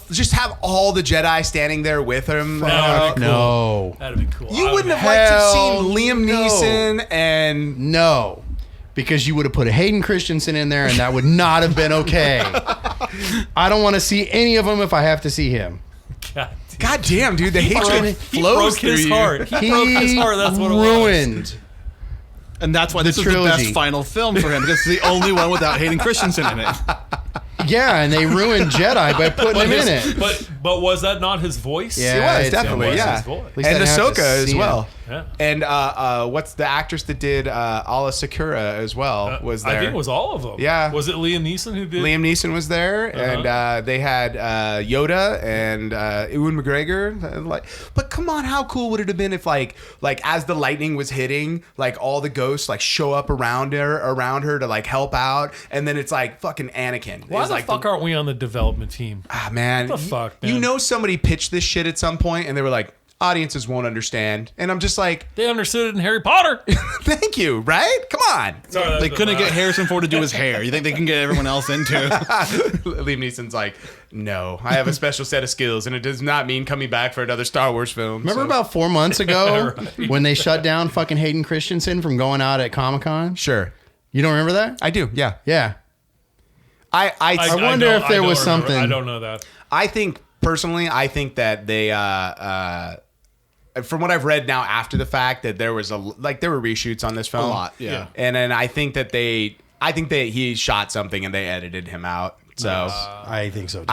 just have all the Jedi standing there with him? That'd be cool. No. That'd be cool. You I wouldn't would- have liked to have Hell seen Liam no. Neeson and No. Because you would have put a Hayden Christensen in there and that would not have been okay. I don't want to see any of them if I have to see him. God damn, dude, the hatred He flows broke through his you. heart. He broke his heart. That's what it was. ruined. And that's why this is the trilogy. best final film for him, because it's the only one without Hayden Christensen in it. Yeah, and they ruined Jedi by putting him in it. But was that not his voice? Yeah. It was it's- definitely, it was yeah. his voice. At least And I'd have to Ahsoka as see well. him. Yeah. And what's the actress that did Ala Sakura as well was there? I think it was all of them. Yeah. Was it Liam Neeson who did? Liam Neeson was there, and they had Yoda and Ewan McGregor. But come on, how cool would it have been if like as the lightning was hitting, like all the ghosts like show up around her to like help out, and then it's like fucking Anakin. Why It's the like fuck aren't we on the development team? Ah, man. What the fuck, You man? know somebody pitched this shit at some point, and they were like, audiences won't understand, and I'm just like, They understood it in Harry Potter. thank you, right? Come on. They couldn't get Harrison Ford to do his hair. You think they can get everyone else into? Liam Neeson's like, no, I have a special set of skills, and it does not mean coming back for another Star Wars film. Remember so- about 4 months ago Right. when they shut down fucking Hayden Christensen from going out at Comic-Con? Sure, You don't remember that? I do. Yeah, Yeah. I wonder if there was remember. something- I don't know that. I think personally, I think that they, from what I've read now after the fact, that there was there were reshoots on this film, A lot, yeah. and then I think that he shot something and they edited him out. So I think so, too.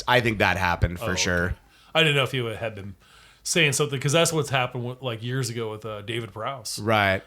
I think that happened for sure. I didn't know if he had been saying something, because that's what's happened with, like years ago with David Prowse. Right.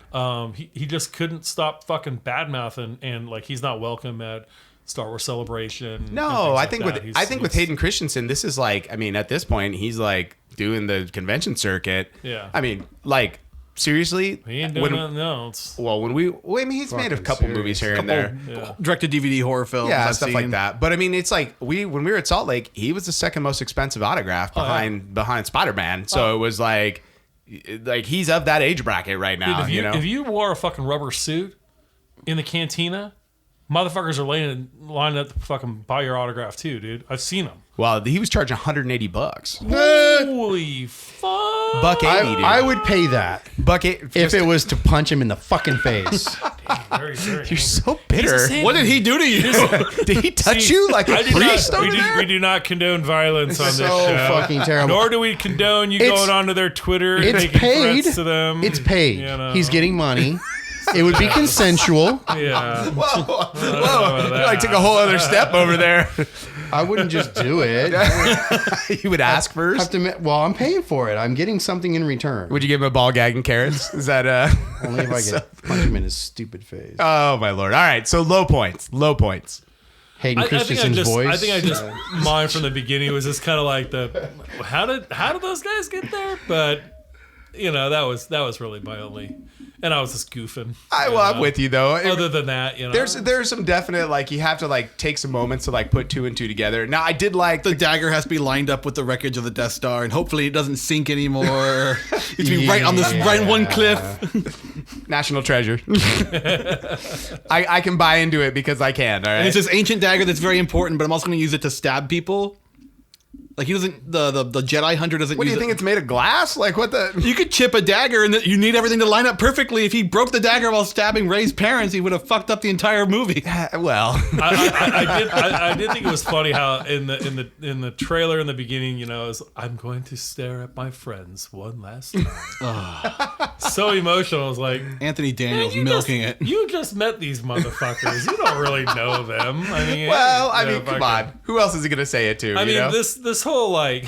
He just couldn't stop fucking badmouthing, and like he's not welcome at Star Wars Celebration. and No, things I like think that. with Hayden Christensen, this is like, I mean, at this point, he's like doing the convention circuit. Yeah. I mean, like seriously, he ain't doing nothing else. well, I mean, he's made a Fucking couple movies here and there. Yeah. Direct-to-DVD horror films. Yeah, I've stuff seen. like that. But I mean, it's like when we were at Salt Lake, he was the second most expensive autograph behind Spider-Man. So it was like he's of that age bracket right now. Dude, you know, if you wore a fucking rubber suit in the cantina, motherfuckers are lining up to fucking buy your autograph too, dude. I've seen them. well, he was charging $180. Holy fuck! $180. Dude. I would pay that $180 if it was to punch him in the fucking face. Very, very You're angry. so bitter. What did he do to you? Did he touch See, you like a I do priest not, over there? we do not condone violence on this So show. fucking terrible. Nor do we condone you It's- going onto their Twitter and It's making paid. threats to them. It's paid. You know. He's getting money. It would be consensual. Yeah. Whoa, you like took a whole other step over there. I wouldn't just do it. You would ask Have first. to. Well, I'm paying for it. I'm getting something in return. Would you give him a ball gag and carrots? Is that Only if I could punch him in his stupid face. Oh my lord! All right, so low points. Hayden I think Christensen's voice. I think I just mine from the beginning was just kind of like how did those guys get there? But you know that was really my only, and I was just goofing. I'm with you though. Other than that, you know, There's some definite like you have to like take some moments to like put two and two together. Now I did like The dagger has to be lined up with the wreckage of the Death Star, and hopefully it doesn't sink anymore. It's to be right on this right one cliff. National Treasure. I can buy into it because I can. All And right. it's this ancient dagger that's very important, but I'm also going to use it to stab people. Like he doesn't. The Jedi Hunter doesn't. What do use you think? it. It's made of glass? Like what the? You could chip a dagger, and you need everything to line up perfectly. If he broke the dagger while stabbing Rey's parents, he would have fucked up the entire movie. Well, I did think it was funny how in the trailer in the beginning, I'm going to stare at my friends one last time. So emotional. I was like, Anthony Daniels "Man, milking it. You just met these motherfuckers. You don't really know them. I mean, come on. Who else is he gonna say it to? I mean, this whole like.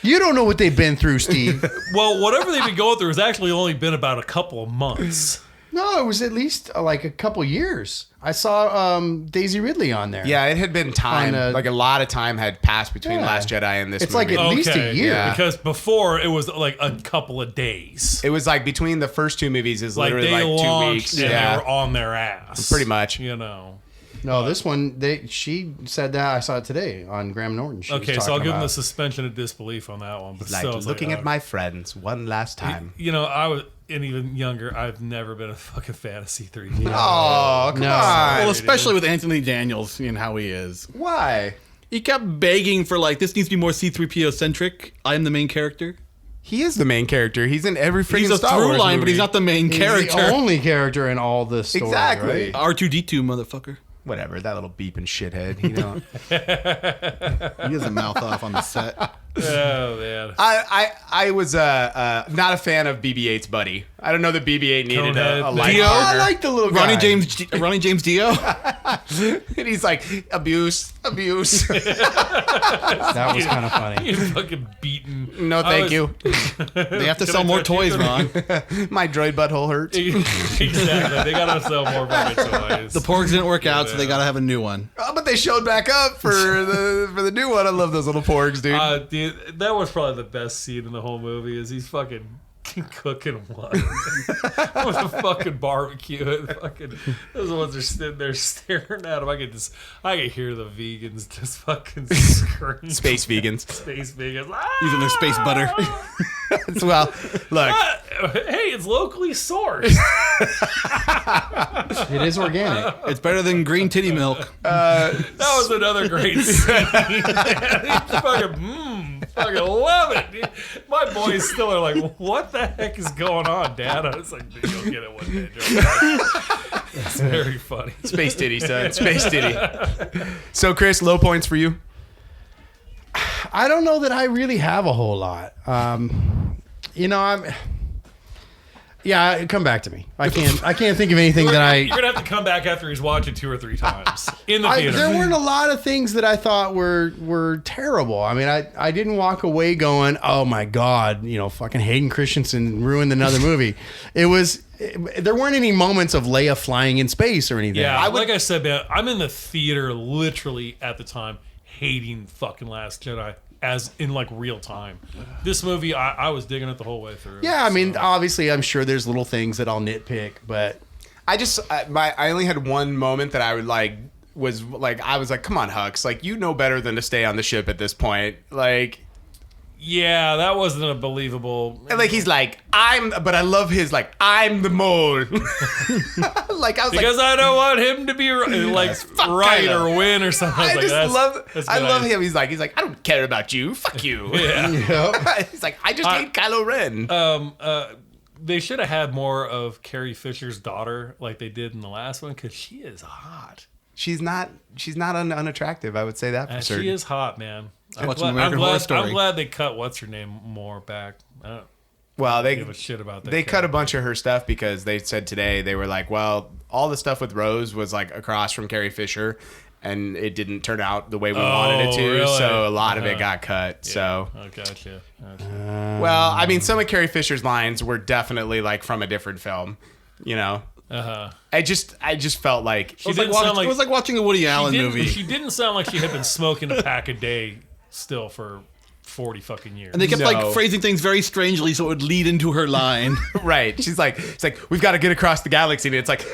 You don't know what they've been through, Steve. Well, whatever they've been going through has actually only been about a couple of months. No, it was at least like a couple years. I saw Daisy Ridley on there. Yeah, it had been time. On a- Like a lot of time had passed between Yeah. Last Jedi and this It's movie. like at least a year. Yeah. Because before it was like a couple of days. It was like between the first two movies is Like literally they like 2 launched weeks. and Yeah, they were on their ass. pretty much. No, this one, she said that. I saw it today on Graham Norton. She was Okay, so I'll talking give him the about- suspension of disbelief on that one. But Like still, it's looking at my friends one last time. I was, and even younger, I've never been a fucking fantasy 3D. Oh, come No. on. Well, especially with Anthony Daniels and how he is. Why? He kept begging for like this needs to be more C-3PO centric. I am the main character. He is the main character. He's in every freaking He's a Star through Wars line, movie. but he's not the main He's character. the only character in all this story. Exactly. Right? R2D2 motherfucker. Whatever, that little beeping shithead. He doesn't mouth off on the set. Oh man. I was not a fan of BB-8's buddy. I don't know that BB-8 needed a Conehead. life Dio? I partner. like the little guy. Ronnie James Dio. And he's like, abuse. That was kind of funny. You're fucking beaten. No, thank you. They have to sell more toys, Ron. My droid butthole hurts. Exactly. They gotta sell more fucking toys. The porgs didn't work out, so they gotta have a new one. Oh, but they showed back up for the new one. I love those little porgs, dude. Dude, that was probably the best scene in the whole movie. Is he's fucking cooking one with a fucking barbecue. And fucking those ones are sitting there staring at him. I could hear the vegans just fucking scream. Space vegans. Space vegans. Using their space butter. Well, look. Hey, it's locally sourced. It is organic. It's better than green titty milk. That was another great scene. Fucking love it. My boys still are like, what the heck is going on, Dad? I was like, you'll get it one day, Joe. It's very funny. Space titty, son. Space titty. So, Chris, low points for you? I don't know that I really have a whole lot. Come back to me. I can't think of anything that You're gonna have to come back after he's watching 2 or 3 times in the theater. There weren't a lot of things that I thought were terrible. I mean, I didn't walk away going, oh my God, fucking Hayden Christensen ruined another movie. There weren't any moments of Leia flying in space or anything. Yeah, like I said, man, I'm in the theater literally at the time hating fucking Last Jedi. As in like real time. This movie, I was digging it the whole way through. Yeah, I mean, obviously, I'm sure there's little things that I'll nitpick, but I only had one moment that I would I was like, come on, Hux, like, you know better than to stay on the ship at this point. Like, yeah, that wasn't a believable. and like he's like, but I love his like, I'm the mole. Like I was because I don't want him to be right Kylo. or win or something. I love him. He's like, I don't care about you. Fuck you. Yeah. He's like, I just hate Kylo Ren. They should have had more of Carrie Fisher's daughter like they did in the last one because she is hot. She's not unattractive. I would say that for certain. She is hot, man. I'm Watching American Horror Story. I'm glad they cut what's her name more back. Well, they give a shit about that. They cut a bunch of her stuff because they said today they were like, well, all the stuff with Rose was like across from Carrie Fisher, and it didn't turn out the way we wanted it to. Really? So a lot of it got cut. Yeah. So, Oh, gotcha. well, I mean, some of Carrie Fisher's lines were definitely like from a different film. I just felt like She didn't sound like it was like watching a Woody Allen movie. She didn't sound like she had been smoking a pack a day still for 40 fucking years. And they kept No. like phrasing things very strangely so it would lead into her line. right. It's like we've got to get across the galaxy, and it's like,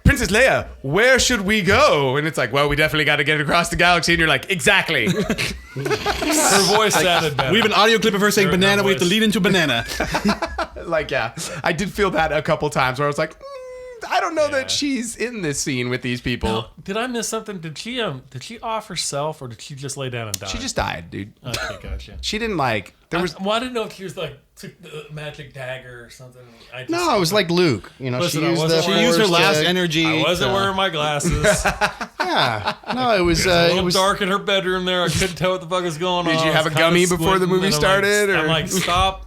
Princess Leia, where should we go? And it's like, well, we definitely got to get across the galaxy. And you're like, exactly. Her voice sounded better. We have an audio clip of her saying Her banana. We have to voice. lead into banana. Like, yeah, I did feel that a couple times where I was like, I don't know that she's in this scene with these people. Now, did I miss something? Did she off herself, or did she just lay down and die? She just died, dude. Okay, gotcha. She didn't like. There was. Well, I didn't know if she was like took the magic dagger or something. No, it was like Luke. Listen, She used her last energy. I wasn't wearing my glasses. Yeah. No, it was. It It was was dark in her bedroom there. I couldn't tell what the fuck was going on. Did you have I a was gummy kinda before the squinting, movie and started, I'm or- like, stop.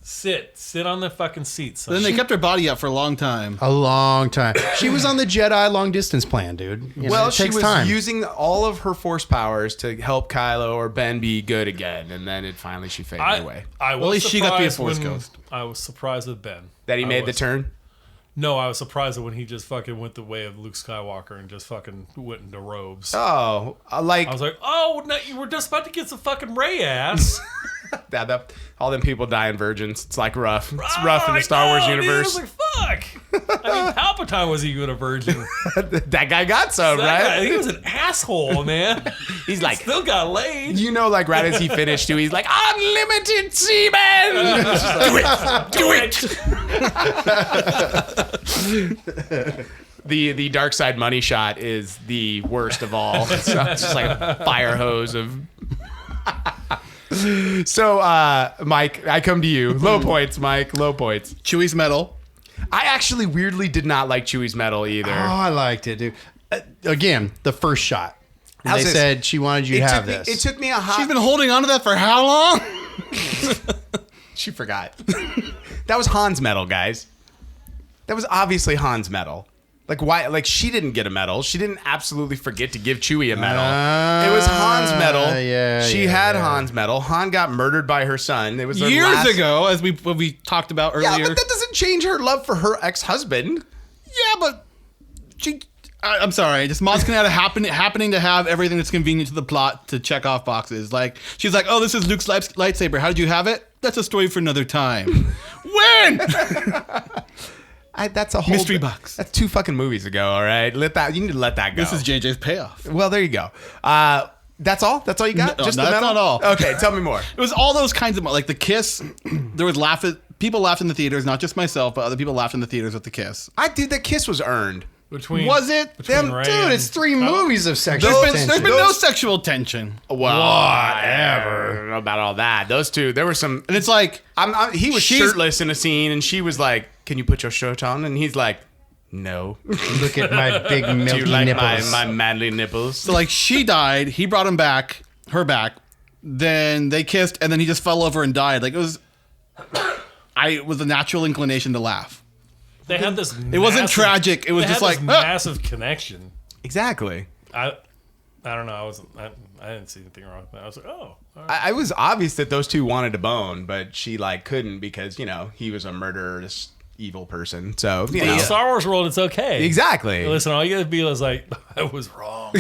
Sit on the fucking seat. son. Then they kept her body up for a long time. a long time. She was on the Jedi long distance plan, dude. You know, Well, it she takes was time. using all of her force powers to help Kylo or Ben be good again, and then she faded away. I was Well, at least she got to be a surprised Force when- ghost. I was surprised with Ben. That he I made the was. turn. No, I was surprised when he just fucking went the way of Luke Skywalker and just fucking went into robes. Oh, like I was like, oh, no, you were just about to get some fucking Ray ass. all them people dying virgins. It's like rough. It's rough in the Star Wars universe. Dude, I was like, fuck. I mean, Palpatine was even a virgin. That guy got some, That right? guy, he was an asshole, man. He's like, Still got laid. you know, like right as he finished too, he's like, unlimited semen. Do it. The dark side money shot is the worst of all. So it's just like a fire hose of. So, Mike, I come to you. Low points, Mike. Low points. Chewie's medal. I actually weirdly did not like Chewie's medal either. Oh, I liked it, dude. Again, the first shot. How's They this? said she wanted you to have took me, this. it took me a hot. She's been holding on to that for how long? She forgot. That was Han's medal, guys. That was obviously Han's medal. Like why? Like she didn't get a medal. She didn't absolutely forget to give Chewie a medal. It was Han's medal. She had Han's medal. Han got murdered by her son. It was their Years last... ago, as we talked about earlier. Yeah, but that doesn't change her love for her ex-husband. Yeah, but I'm sorry. Just Maz Kanata happening to have everything that's convenient to the plot to check off boxes. Like she's like, oh, this is Luke's lightsaber. How did you have it? That's a story for another time. When? That's a whole Mystery box. That's 2 fucking movies ago. All right, you need to let that go. This is JJ's payoff. Well, there you go. That's all. That's all you got. No, Just no, the that's medal? not all. Okay, tell me more. It was all those kinds of like the kiss. There was people laughed in the theaters, not just myself, but other people laughed in the theaters with the kiss. Dude, that kiss was earned. Was it? Between Them- Ray Dude, and it's 3 Kylo? movies of sexual There's tension. been no sexual tension, Well, whatever. I don't know about all that. Those two, there were some. and it's like He was She's- shirtless in a scene, and she was like, "Can you put your shirt on?" And he's like, "No." Look at my big Do milky you like nipples. my manly nipples? so like she died. He brought her back. Then they kissed, and then he just fell over and died. Like it was a natural inclination to laugh. They had this. It wasn't tragic. It was just like massive connection. Exactly. I don't know. I didn't see anything wrong with that. I was like, oh. All right. I was obvious that those two wanted to bone, but she like couldn't because he was a murderous evil person. So In the Star Wars world, it's okay. exactly. Listen, all you gotta be is like, I was wrong.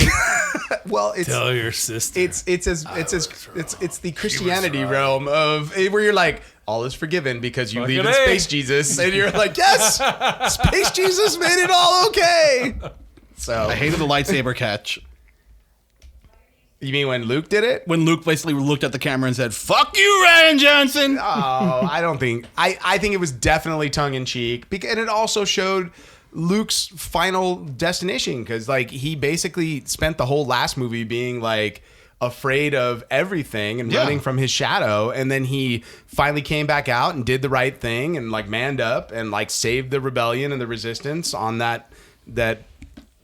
Well, it's Tell your sister. it's the Christianity realm of where you're like, all is forgiven because you Fucking believe in A. Space Jesus, and you're like, yes, Space Jesus made it all okay. So I hated the lightsaber catch. you mean when Luke did it? When Luke basically looked at the camera and said, "Fuck you, Ryan Johnson." Oh, I don't think. I think it was definitely tongue in cheek, and it also showed Luke's final destination because like he basically spent the whole last movie being like afraid of everything and running from his shadow, and then he finally came back out and did the right thing and like manned up and like saved the rebellion and the resistance on that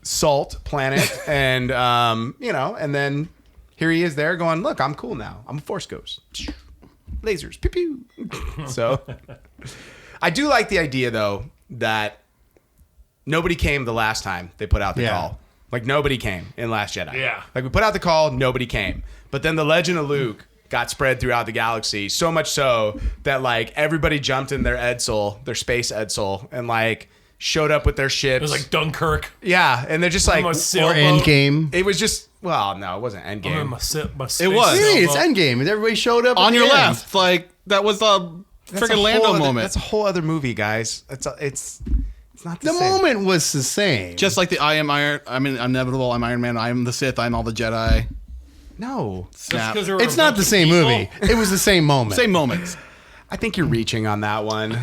salt planet, and and then here he is there going, look, I'm cool now. I'm a Force ghost. Lasers, pew pew. So I do like the idea though that nobody came the last time they put out the call. Like nobody came in Last Jedi. Yeah. Like we put out the call, nobody came. But then the legend of Luke got spread throughout the galaxy, so much so that like everybody jumped in their Edsel, their space Edsel, and like showed up with their ships. It was like Dunkirk. Yeah, and they're just like, Or Endgame. it was just, well, no, it wasn't I'm in Endgame. my It was. Hey, it's Endgame. And everybody showed up On at your the end. left, like that was a That's a freaking whole Lando other- moment. That's a whole other movie, guys. It's not the The same. moment was the same. Just like the I'm inevitable, I'm Iron Man, I'm the Sith, I'm all the Jedi. No. Snap. It's not the same movie. It was the same moment. Same moments. I think you're reaching on that one.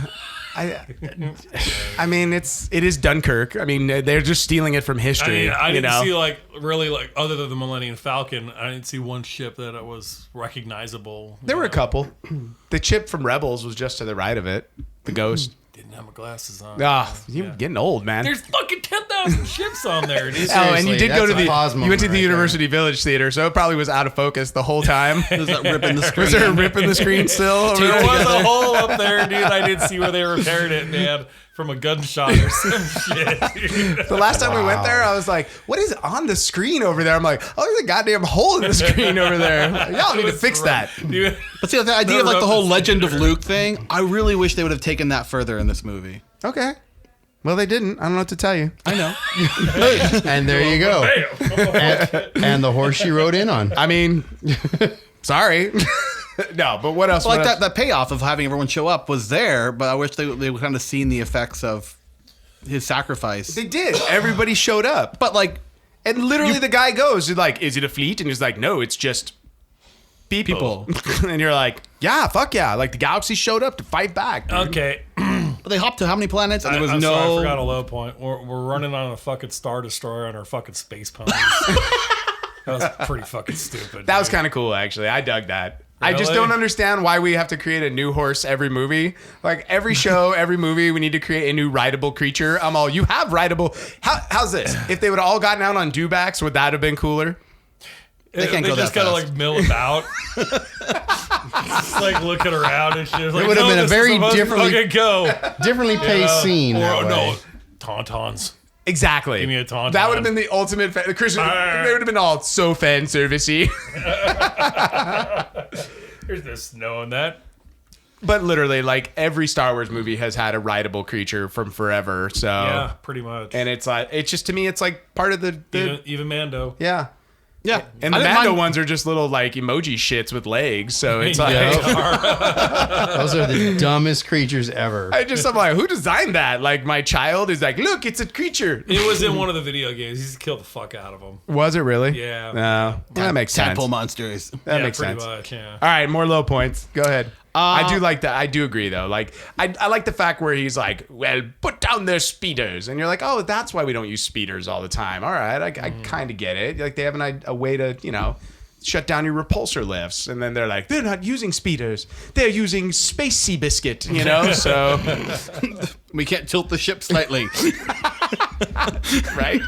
I mean, it is Dunkirk. I mean, they're just stealing it from history. I didn't see really other than the Millennium Falcon. I didn't see one ship that was recognizable. There were a couple. The chip from Rebels was just to the right of it. The Ghost. Didn't have my glasses on. You're getting old, man. There's fucking 10,000 ships on there, dude. And you did go to that's a pause you went to moment the right University Village Theater, so it probably was out of focus the whole time. Was that ripping the screen? Was there a rip in the screen still? over There there? was a hole up there, dude. I didn't see where they repaired it, man. From a gunshot or some shit. Dude. The last time we went there, I was like, what is on the screen over there? I'm like, oh, there's a goddamn hole in the screen over there. Y'all need to fix that. Dude. But see, the idea of like the whole Legend of Luke thing, I really wish they would have taken that further in this movie. Okay. Well, they didn't. I don't know what to tell you. I know. And there you go. Bam. And the horse she rode in on. I mean, sorry. No, but what else? Well, What like else? that payoff of having everyone show up was there, but I wish they would kind of seen the effects of his sacrifice. They did. Everybody showed up. But like, And literally the guy goes, he's like, is it a fleet? And he's like, no, it's just people. And you're like, yeah, fuck yeah. Like the galaxy showed up to fight back. Dude. Okay. but they hopped to how many planets? And there was I'm no. sorry, I forgot a low point. We're running on a fucking Star Destroyer on our fucking space ponies. That was pretty fucking stupid. That was dude. kind of cool, actually. I dug that. I just Really? don't understand why we have to create a new horse every movie. Like every show, every movie, we need to create a new rideable creature. I'm all, you have rideable. How's this? If they would have all gotten out on dewbacks, would that have been cooler? They can't go just that gotta fast. like mill about. Just like looking around and shit. It would have been a very differently- Okay, go. Differently paced scene. that way. No, tauntauns. Exactly. Give me a tauntaun. That would have been the ultimate. Christian, they would have been all so fan servicey. There's no snow in that. But literally, like every Star Wars movie has had a rideable creature from forever. So Yeah, pretty much. and it's like it's just to me, it's like part of the Even Mando. yeah. Yeah. And the I didn't Mando mind- ones are just little like emoji shits with legs. So it's like Those are the dumbest creatures ever. I'm like, who designed that? Like my child is like, look, it's a creature. It was in one of the video games. He's killed the fuck out of him. Was it really? Yeah. No, that makes sense. Tadpole monsters. That Yeah, makes pretty sense. much, yeah. All right, more low points. Go ahead. I do like that. I do agree, though. Like, I like the fact where he's like, well, put down their speeders. And you're like, oh, that's why we don't use speeders all the time. All right, I kind of get it. Like, they have a way to, shut down your repulsor lifts. And then they're like, they're not using speeders. They're using Space Sea Biscuit, So, We can't tilt the ship slightly. right?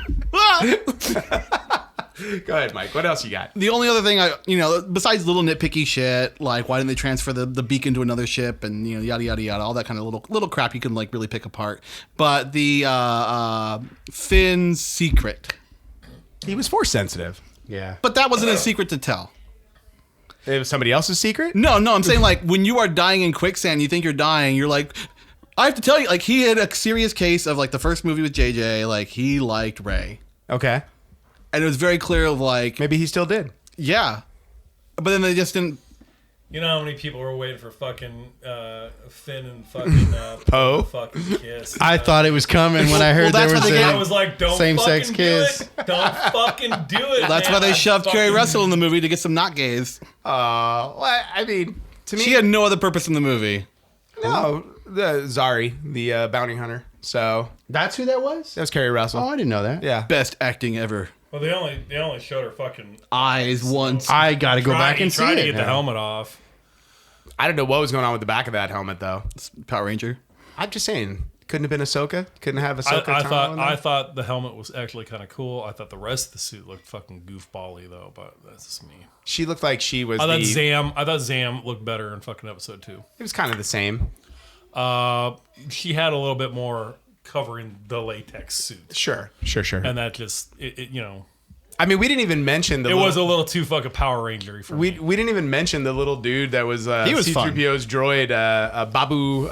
Go ahead, Mike. What else you got? The only other thing besides little nitpicky shit, like why didn't they transfer the beacon to another ship and yada yada yada, all that kind of little crap you can like really pick apart. But the Finn's secret, He was force sensitive. Yeah. but that wasn't a secret to tell. It was somebody else's secret? No, I'm saying like when you are dying in quicksand, you think you're dying, you're like. I have to tell you, like he had a serious case of like the first movie with JJ, like he liked Rey, Okay. and it was very clear of like Maybe he still did. yeah, but then they just didn't. You know how many people were waiting for fucking Finn and fucking Poe? fucking kiss? I thought it was coming when I heard Well, that's there what was they I a was like, don't same-sex fucking kiss. do it. Don't fucking do it. That's man. why they shoved Carrie Fucking- Russell in the movie to get some not gays. Well, I mean, to me, She had no other purpose in the movie. no, the Zari, the bounty hunter. So That's who that was? that was Carrie Russell. Oh, I didn't know that. Yeah. Best acting ever. Well, they only showed her fucking. Eyes once. I got to go back He and see tried to it. get the now. helmet off. I don't know what was going on with the back of that helmet, though. Power Ranger. I'm just saying, couldn't have been Ahsoka. Couldn't have Ahsoka. I thought the helmet was actually kind of cool. I thought the rest of the suit looked fucking goofbally though, but that's just me. she looked like she was. I thought Zam looked better in fucking episode 2. It was kind of the same. She had a little bit more covering the latex suit, Sure. and that just it I mean, we didn't even mention the. it was a little too fucking Power Rangery for We me. didn't even mention the little dude that was He was fun. C-3PO's droid, Babu.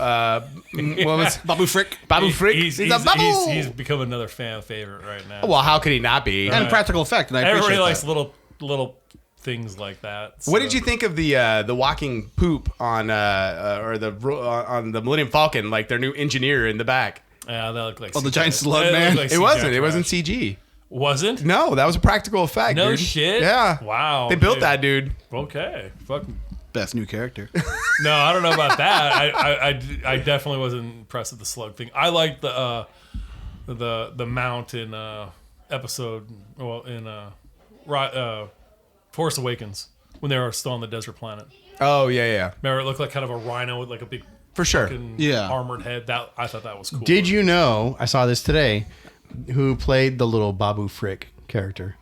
What was Babu Frick. Babu Frick? He's a Babu. he's become another fan favorite right now. Well, how could he not be? And practical effect. And I Everybody appreciate likes that. little things like that. What so- did you think of the walking poop on on the Millennium Falcon, like their new engineer in the back? Yeah, that looked like Oh, the CGI. giant slug That looked man? like It CGI wasn't. It trash. wasn't CG. Wasn't? No, that was a practical effect. No dude. shit. Yeah. Wow. They built dude. that dude. Okay. Fucking Best new character. No, I don't know about that. I definitely wasn't impressed with the slug thing. I liked the mount in episode Force Awakens when they were still on the desert planet. Oh yeah. Remember, it looked like kind of a rhino with like a big For sure. armored head. That I thought that was cool. Did you know? I saw this today. Who played the little Babu Frick character?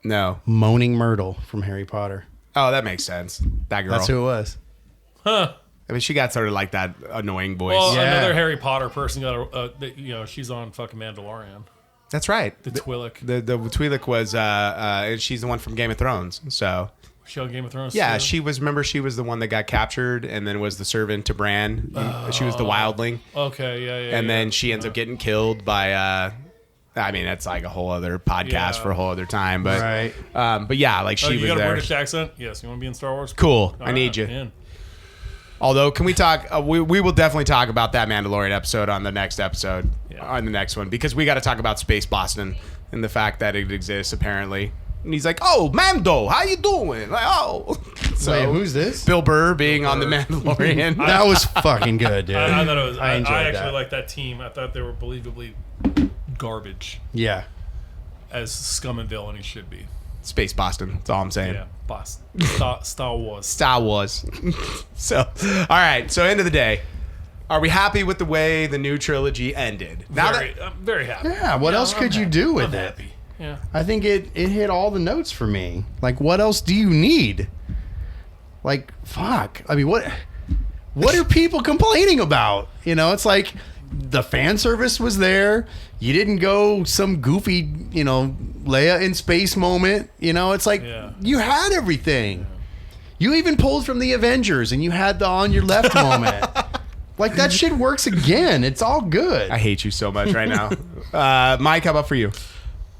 No. Moaning Myrtle from Harry Potter. Oh, that makes sense. That girl. That's who it was. Huh. I mean, she got sort of like that annoying voice. Well, Yeah. another Harry Potter person got she's on fucking Mandalorian. That's right. The Twi'lek. The Twi'lek was, she's the one from Game of Thrones. So She on Game of Thrones. yeah, too? she was the one that got captured and then was the servant to Bran. She was the wildling. Okay, yeah. And then she ends up getting killed by, I mean, that's like a whole other podcast for a whole other time. But, Right. But yeah, like she you was got a there. British accent? Yes. You want to be in Star Wars? Cool. All I need right, you. in. Although, can we talk? We will definitely talk about that Mandalorian episode on the next episode, on the next one, because we got to talk about Space Boston and the fact that it exists apparently. And he's like, "Oh, Mando, how you doing?" Like, "Oh." So, Wait, who's this? Bill Burr being on the Mandalorian. That was fucking good, dude. I thought it was. I enjoyed actually that. liked that team. I thought they were believably garbage, Yeah. as scum and villainy should be. Space Boston. That's all I'm saying. Yeah, boss. Star Wars. Star Wars. So, all right. So, end of the day, are we happy with the way the new trilogy ended? I'm very happy. Yeah, what else could you do with I'm it? happy. Yeah. I think it hit all the notes for me. Like, what else do you need? Like, fuck. I mean, what are people complaining about? You know, it's like the fan service was there. You didn't go some goofy, Leia in space moment. You know, it's like you had everything. Yeah. You even pulled from the Avengers and you had the on your left moment. Like, that shit works again. It's all good. I hate you so much right now. Mike, how about for you?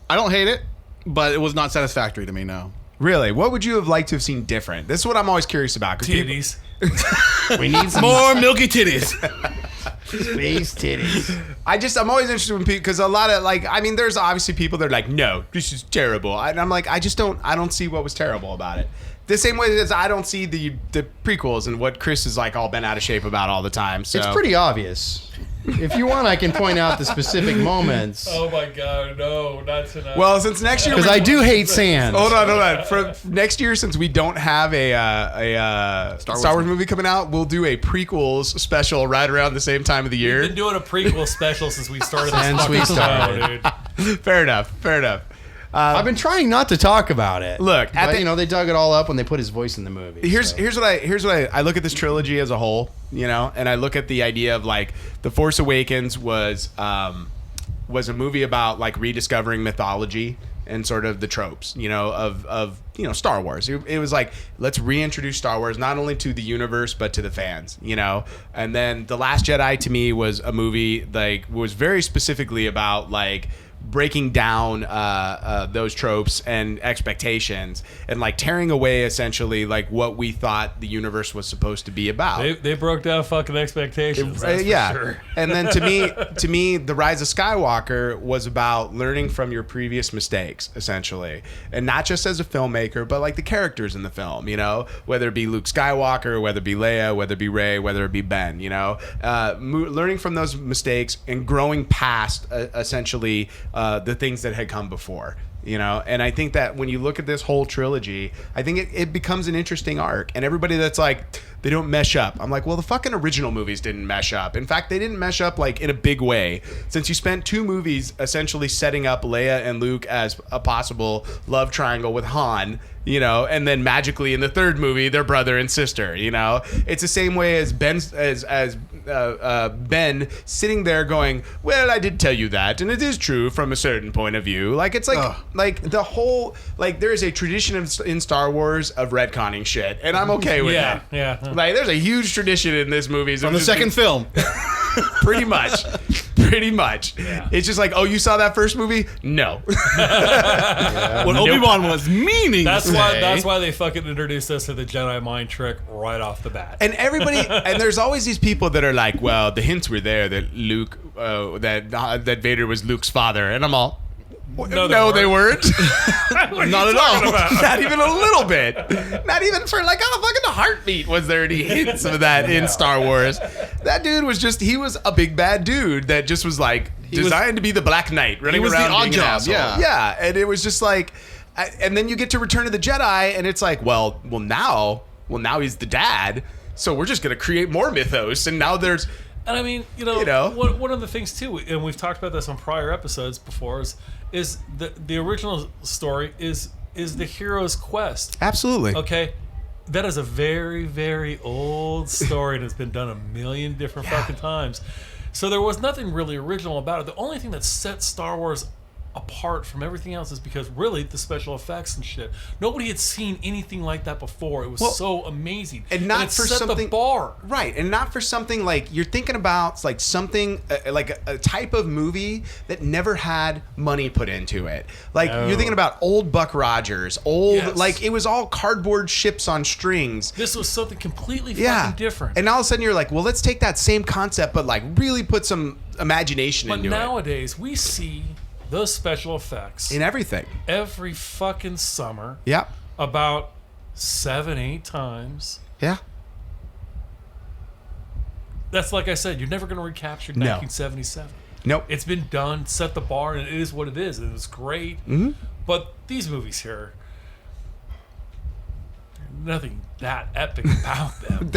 I don't hate it, but it was not satisfactory to me, no. Really? What would you have liked to have seen different? This is what I'm always curious about. Titties. We need some More milky titties. space titties. I'm always interested in people because a lot of there's obviously people that are like, no, this is terrible. And I'm like, I don't see what was terrible about it. The same way as I don't see the prequels and what Chris is like all bent out of shape about all the time. So It's pretty obvious. If you want, I can point out the specific moments. Oh my god, no, not tonight. Well, since next year, Because I do hate sand. Hold on. For next year, since we don't have a Star Wars movie coming out, we'll do a prequels special right around the same time of the year. We've been doing a prequel special since we started this Since we fucking started. show, dude. Fair enough. I've been trying not to talk about it. Look, but, they dug it all up when they put his voice in the movie. Here's what I look at this trilogy as a whole, and I look at the idea of like The Force Awakens was a movie about like rediscovering mythology and sort of the tropes, of Star Wars. It was like, let's reintroduce Star Wars not only to the universe but to the fans, And then The Last Jedi to me was a movie like was very specifically about like breaking down those tropes and expectations and like tearing away essentially like what we thought the universe was supposed to be about. They broke down fucking expectations. That's for sure. And then to me, The Rise of Skywalker was about learning from your previous mistakes, essentially, and not just as a filmmaker, but like the characters in the film. Whether it be Luke Skywalker, whether it be Leia, whether it be Rey, whether it be Ben. Learning from those mistakes and growing past essentially the things that had come before. And I think that when you look at this whole trilogy, I think it becomes an interesting arc. And everybody that's like, they don't mesh up. I'm like, well, the fucking original movies didn't mesh up. In fact, they didn't mesh up like in a big way, since you spent 2 movies essentially setting up Leia and Luke as a possible love triangle with Han, and then magically in the 3rd movie, they're brother and sister. It's the same way as Ben sitting there going, well, I did tell you that, and it is true from a certain point of view. Like, it's like the whole, like, there is a tradition in Star Wars of retconning shit, and I'm okay with that. Yeah. Like, there's a huge tradition in this movie. On the second film. Pretty much. Yeah. It's just like, oh, you saw that first movie? No. What Obi-Wan was meaning. That's why they fucking introduced us to the Jedi mind trick right off the bat. And everybody, and there's always these people that are like, well, the hints were there that Luke, that Vader was Luke's father, and I'm all, No, they weren't. Not at all. Not even a little bit. Not even for like a fucking heartbeat was there any hints of that in Star Wars. That dude was he was a big bad dude that just was like designed to be the Black Knight running was the around odd being an job, asshole. yeah. Yeah, and it was just like, and then you get to Return of the Jedi, and it's like, well, now he's the dad, so we're just gonna create more mythos, and now there's. And I mean, one of the things too, and we've talked about this on prior episodes before, is the original story is the hero's quest. Absolutely. Okay, that is a very, very old story, and it's been done a million different fucking times. So there was nothing really original about it. The only thing that set Star Wars apart from everything else is because really the special effects and shit. Nobody had seen anything like that before. It was so amazing, and not it for set something the bar. Right, and not for something like you're thinking about like something like a type of movie that never had money put into it. Like you're thinking about old Buck Rogers, like it was all cardboard ships on strings. This was something completely fucking different. And all of a sudden you're like, well, let's take that same concept but like really put some imagination into it. But nowadays we see those special effects in everything every fucking summer. Yeah. About 7-8 times. Yeah. That's like I said, you're never going to recapture 1977. Nope. It's been done, set the bar, and it is what it is. It was great. Mm-hmm. But these movies here, nothing that epic about them.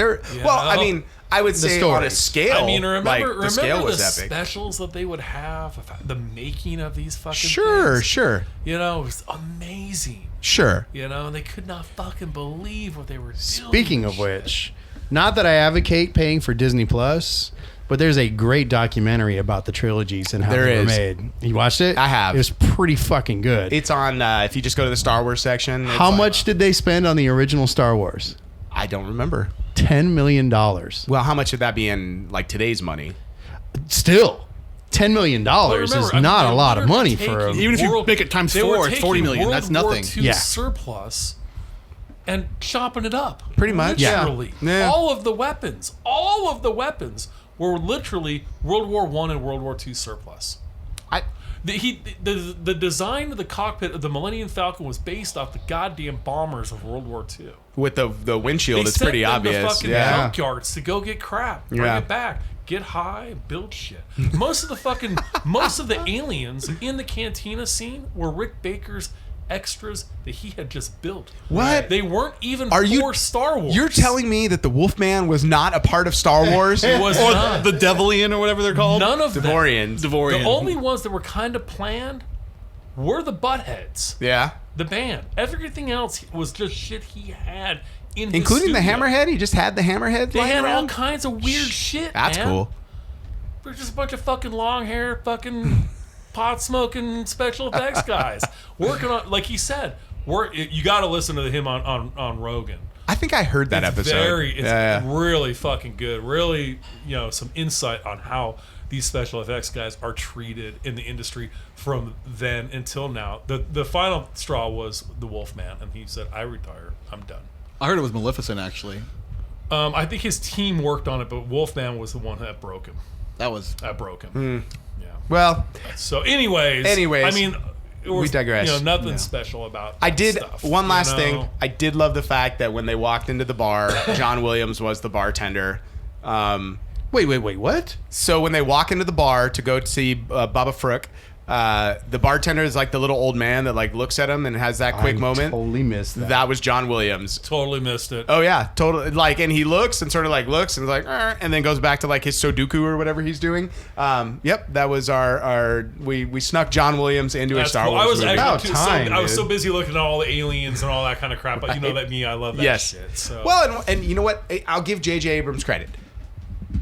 I mean, I would say on a scale. I mean, remember the scale was the epic. specials that they would have, the making of these fucking Sure. You know, it was amazing. Sure. You know, and they could not fucking believe what they were doing. Speaking of which, not that I advocate paying for Disney Plus, but there's a great documentary about the trilogies and how they were made. You watched it? I have. It was pretty fucking good. It's on, if you just go to the Star Wars section. How much did they spend on the original Star Wars? I don't remember. $10 million. Well, how much would that be in like today's money? Still, $10 million is not a lot of money for even if you make it times 4, it's 40 million. That's nothing. World War II surplus and chopping it up. Pretty much. Literally. Yeah. All of the weapons were literally World War I and World War II surplus. The design of the cockpit of the Millennium Falcon was based off the goddamn bombers of World War II. With the windshield, They it's pretty sent them obvious. to fucking junkyards to go get crap, bring Yeah. it back, get high, build shit. Most of the aliens in the cantina scene were Rick Baker's extras that he had just built. What? They weren't even you Star Wars. You're telling me that the Wolfman was not a part of Star Wars? It was Or not. the Devilian or whatever they're called. None of them. Devorians. The only ones that were kind of planned were the Buttheads. Yeah. The band. Everything else was just shit he had in Including his the studio. Hammerhead? He just had the Hammerhead They lying had all around? kinds of weird shit. That's man. cool. They're just a bunch of fucking long hair, fucking pot smoking special effects guys working on, like he said. You got to listen to him on Rogan. I think I heard that episode. It's really fucking good. Really, some insight on how these special effects guys are treated in the industry from then until now. The final straw was the Wolfman, and he said, "I retire. I'm done." I heard it was Maleficent, actually. I think his team worked on it, but Wolfman was the one that broke him. That broke him. Yeah. Well, So, anyways, I mean, it was, we digress. Nothing special about. I did stuff, one last thing. I did love the fact that when they walked into the bar, John Williams was the bartender. Wait, what? So when they walk into the bar to go see Baba Frook, the bartender is like the little old man that like looks at him and has that quick moment. Totally missed that. That was John Williams. Totally missed it. Oh yeah, totally. Like, and he looks and sort of like looks and is like, and then goes back to like his Sudoku or whatever he's doing. Yep, that was our we snuck John Williams into That's a Star cool. Wars I was movie. actually I was dude. so busy looking at all the aliens and all that kind of crap. But you know that me, I love that shit. So. Well, and you know what? I'll give J.J. Abrams credit.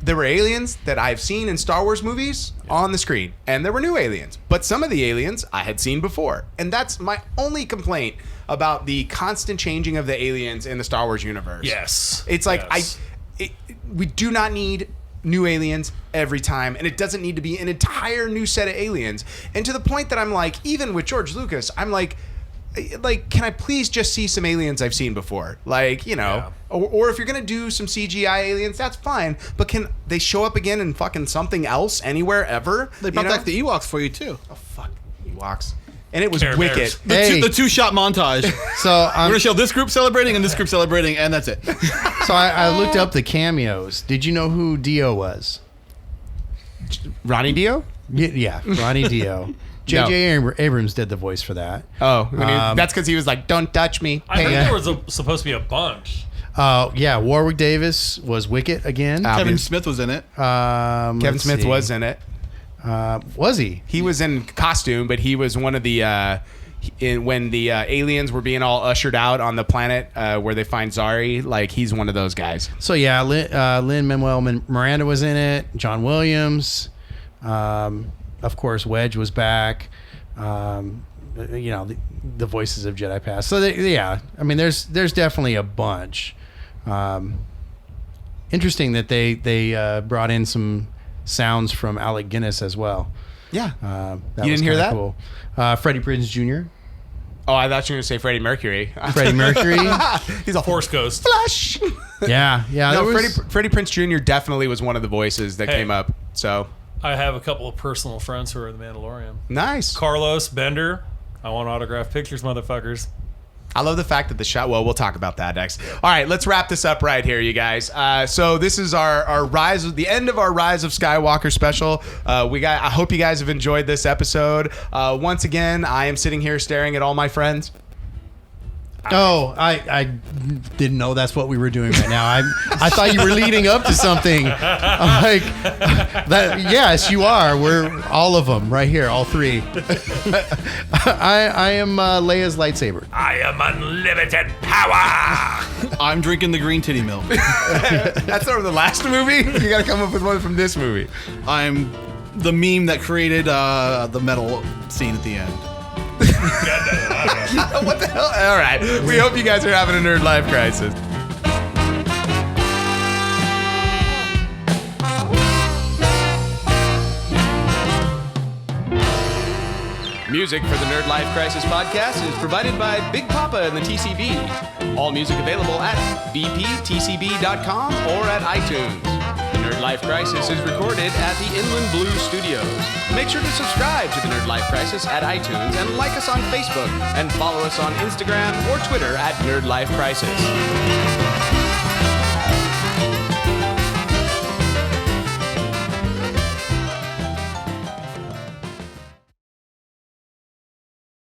There were aliens that I've seen in Star Wars movies on the screen, and there were new aliens. But some of the aliens I had seen before, and that's my only complaint about the constant changing of the aliens in the Star Wars universe. Yes, It's like yes. we do not need new aliens every time, and it doesn't need to be an entire new set of aliens. And to the point that I'm like, even with George Lucas, I'm like, can I please just see some aliens I've seen before? Or if you're going to do some CGI aliens, that's fine. But can they show up again in fucking something else anywhere ever? They brought back the Ewoks for you, too. Oh, fuck. Ewoks. and it was Care wicked. Bears. Hey. The two-shot montage. So We're I'm, gonna show this group celebrating and this group celebrating, and that's it. so I looked up the cameos. Did you know who Dio was? Ronnie Dio? Yeah, Ronnie Dio. J.J. Abrams did the voice for that. Oh, that's because he was like, "Don't touch me." I heard Hey. there was supposed to be a bunch. Yeah, Warwick Davis was Wicket again. Kevin Smith was in it. Kevin Let's Smith see. was in it. Was he? He was in costume, but he was one of the when the aliens were being all ushered out on the planet where they find Zari. Like he's one of those guys. So yeah, Lin-Manuel Miranda was in it. John Williams, of course, Wedge was back. You know, the voices of Jedi Pass. So yeah, I mean, there's definitely a bunch. Interesting that they brought in some sounds from Alec Guinness as well. Yeah. That You was didn't hear kinda that? Cool. Freddie Prinze Jr. Oh, I thought you were going to say Freddie Mercury. Freddie Mercury. He's a Force Ghost. flush. Yeah. No, there was- Freddie Prinze Jr. definitely was one of the voices that Hey. came up. So I have a couple of personal friends who are in The Mandalorian. nice. Carlos Bender. I want autographed pictures, motherfuckers. I love the fact that the shot. Well, we'll talk about that next. All right, let's wrap this up right here, you guys. So this is our rise, the end of our Rise of Skywalker special. I hope you guys have enjoyed this episode. Once again, I am sitting here staring at all my friends. Oh, I didn't know that's what we were doing right now. I thought you were leading up to something. I'm like, that. Yes, you are. We're all of them right here, all three. I am Leia's lightsaber. I am unlimited power. I'm drinking the green titty milk. That's from the last movie. You got to come up with one from this movie. I'm the meme that created the metal scene at the end. What the hell? All right. We hope you guys are having a nerd life crisis. Music for the Nerdlife Crisis podcast is provided by Big Papa and the TCB. All music available at bptcb.com or at iTunes. The Nerdlife Crisis is recorded at the Inland Blue Studios. Make sure to subscribe to the Nerdlife Crisis at iTunes and like us on Facebook and follow us on Instagram or Twitter at Nerdlife Crisis.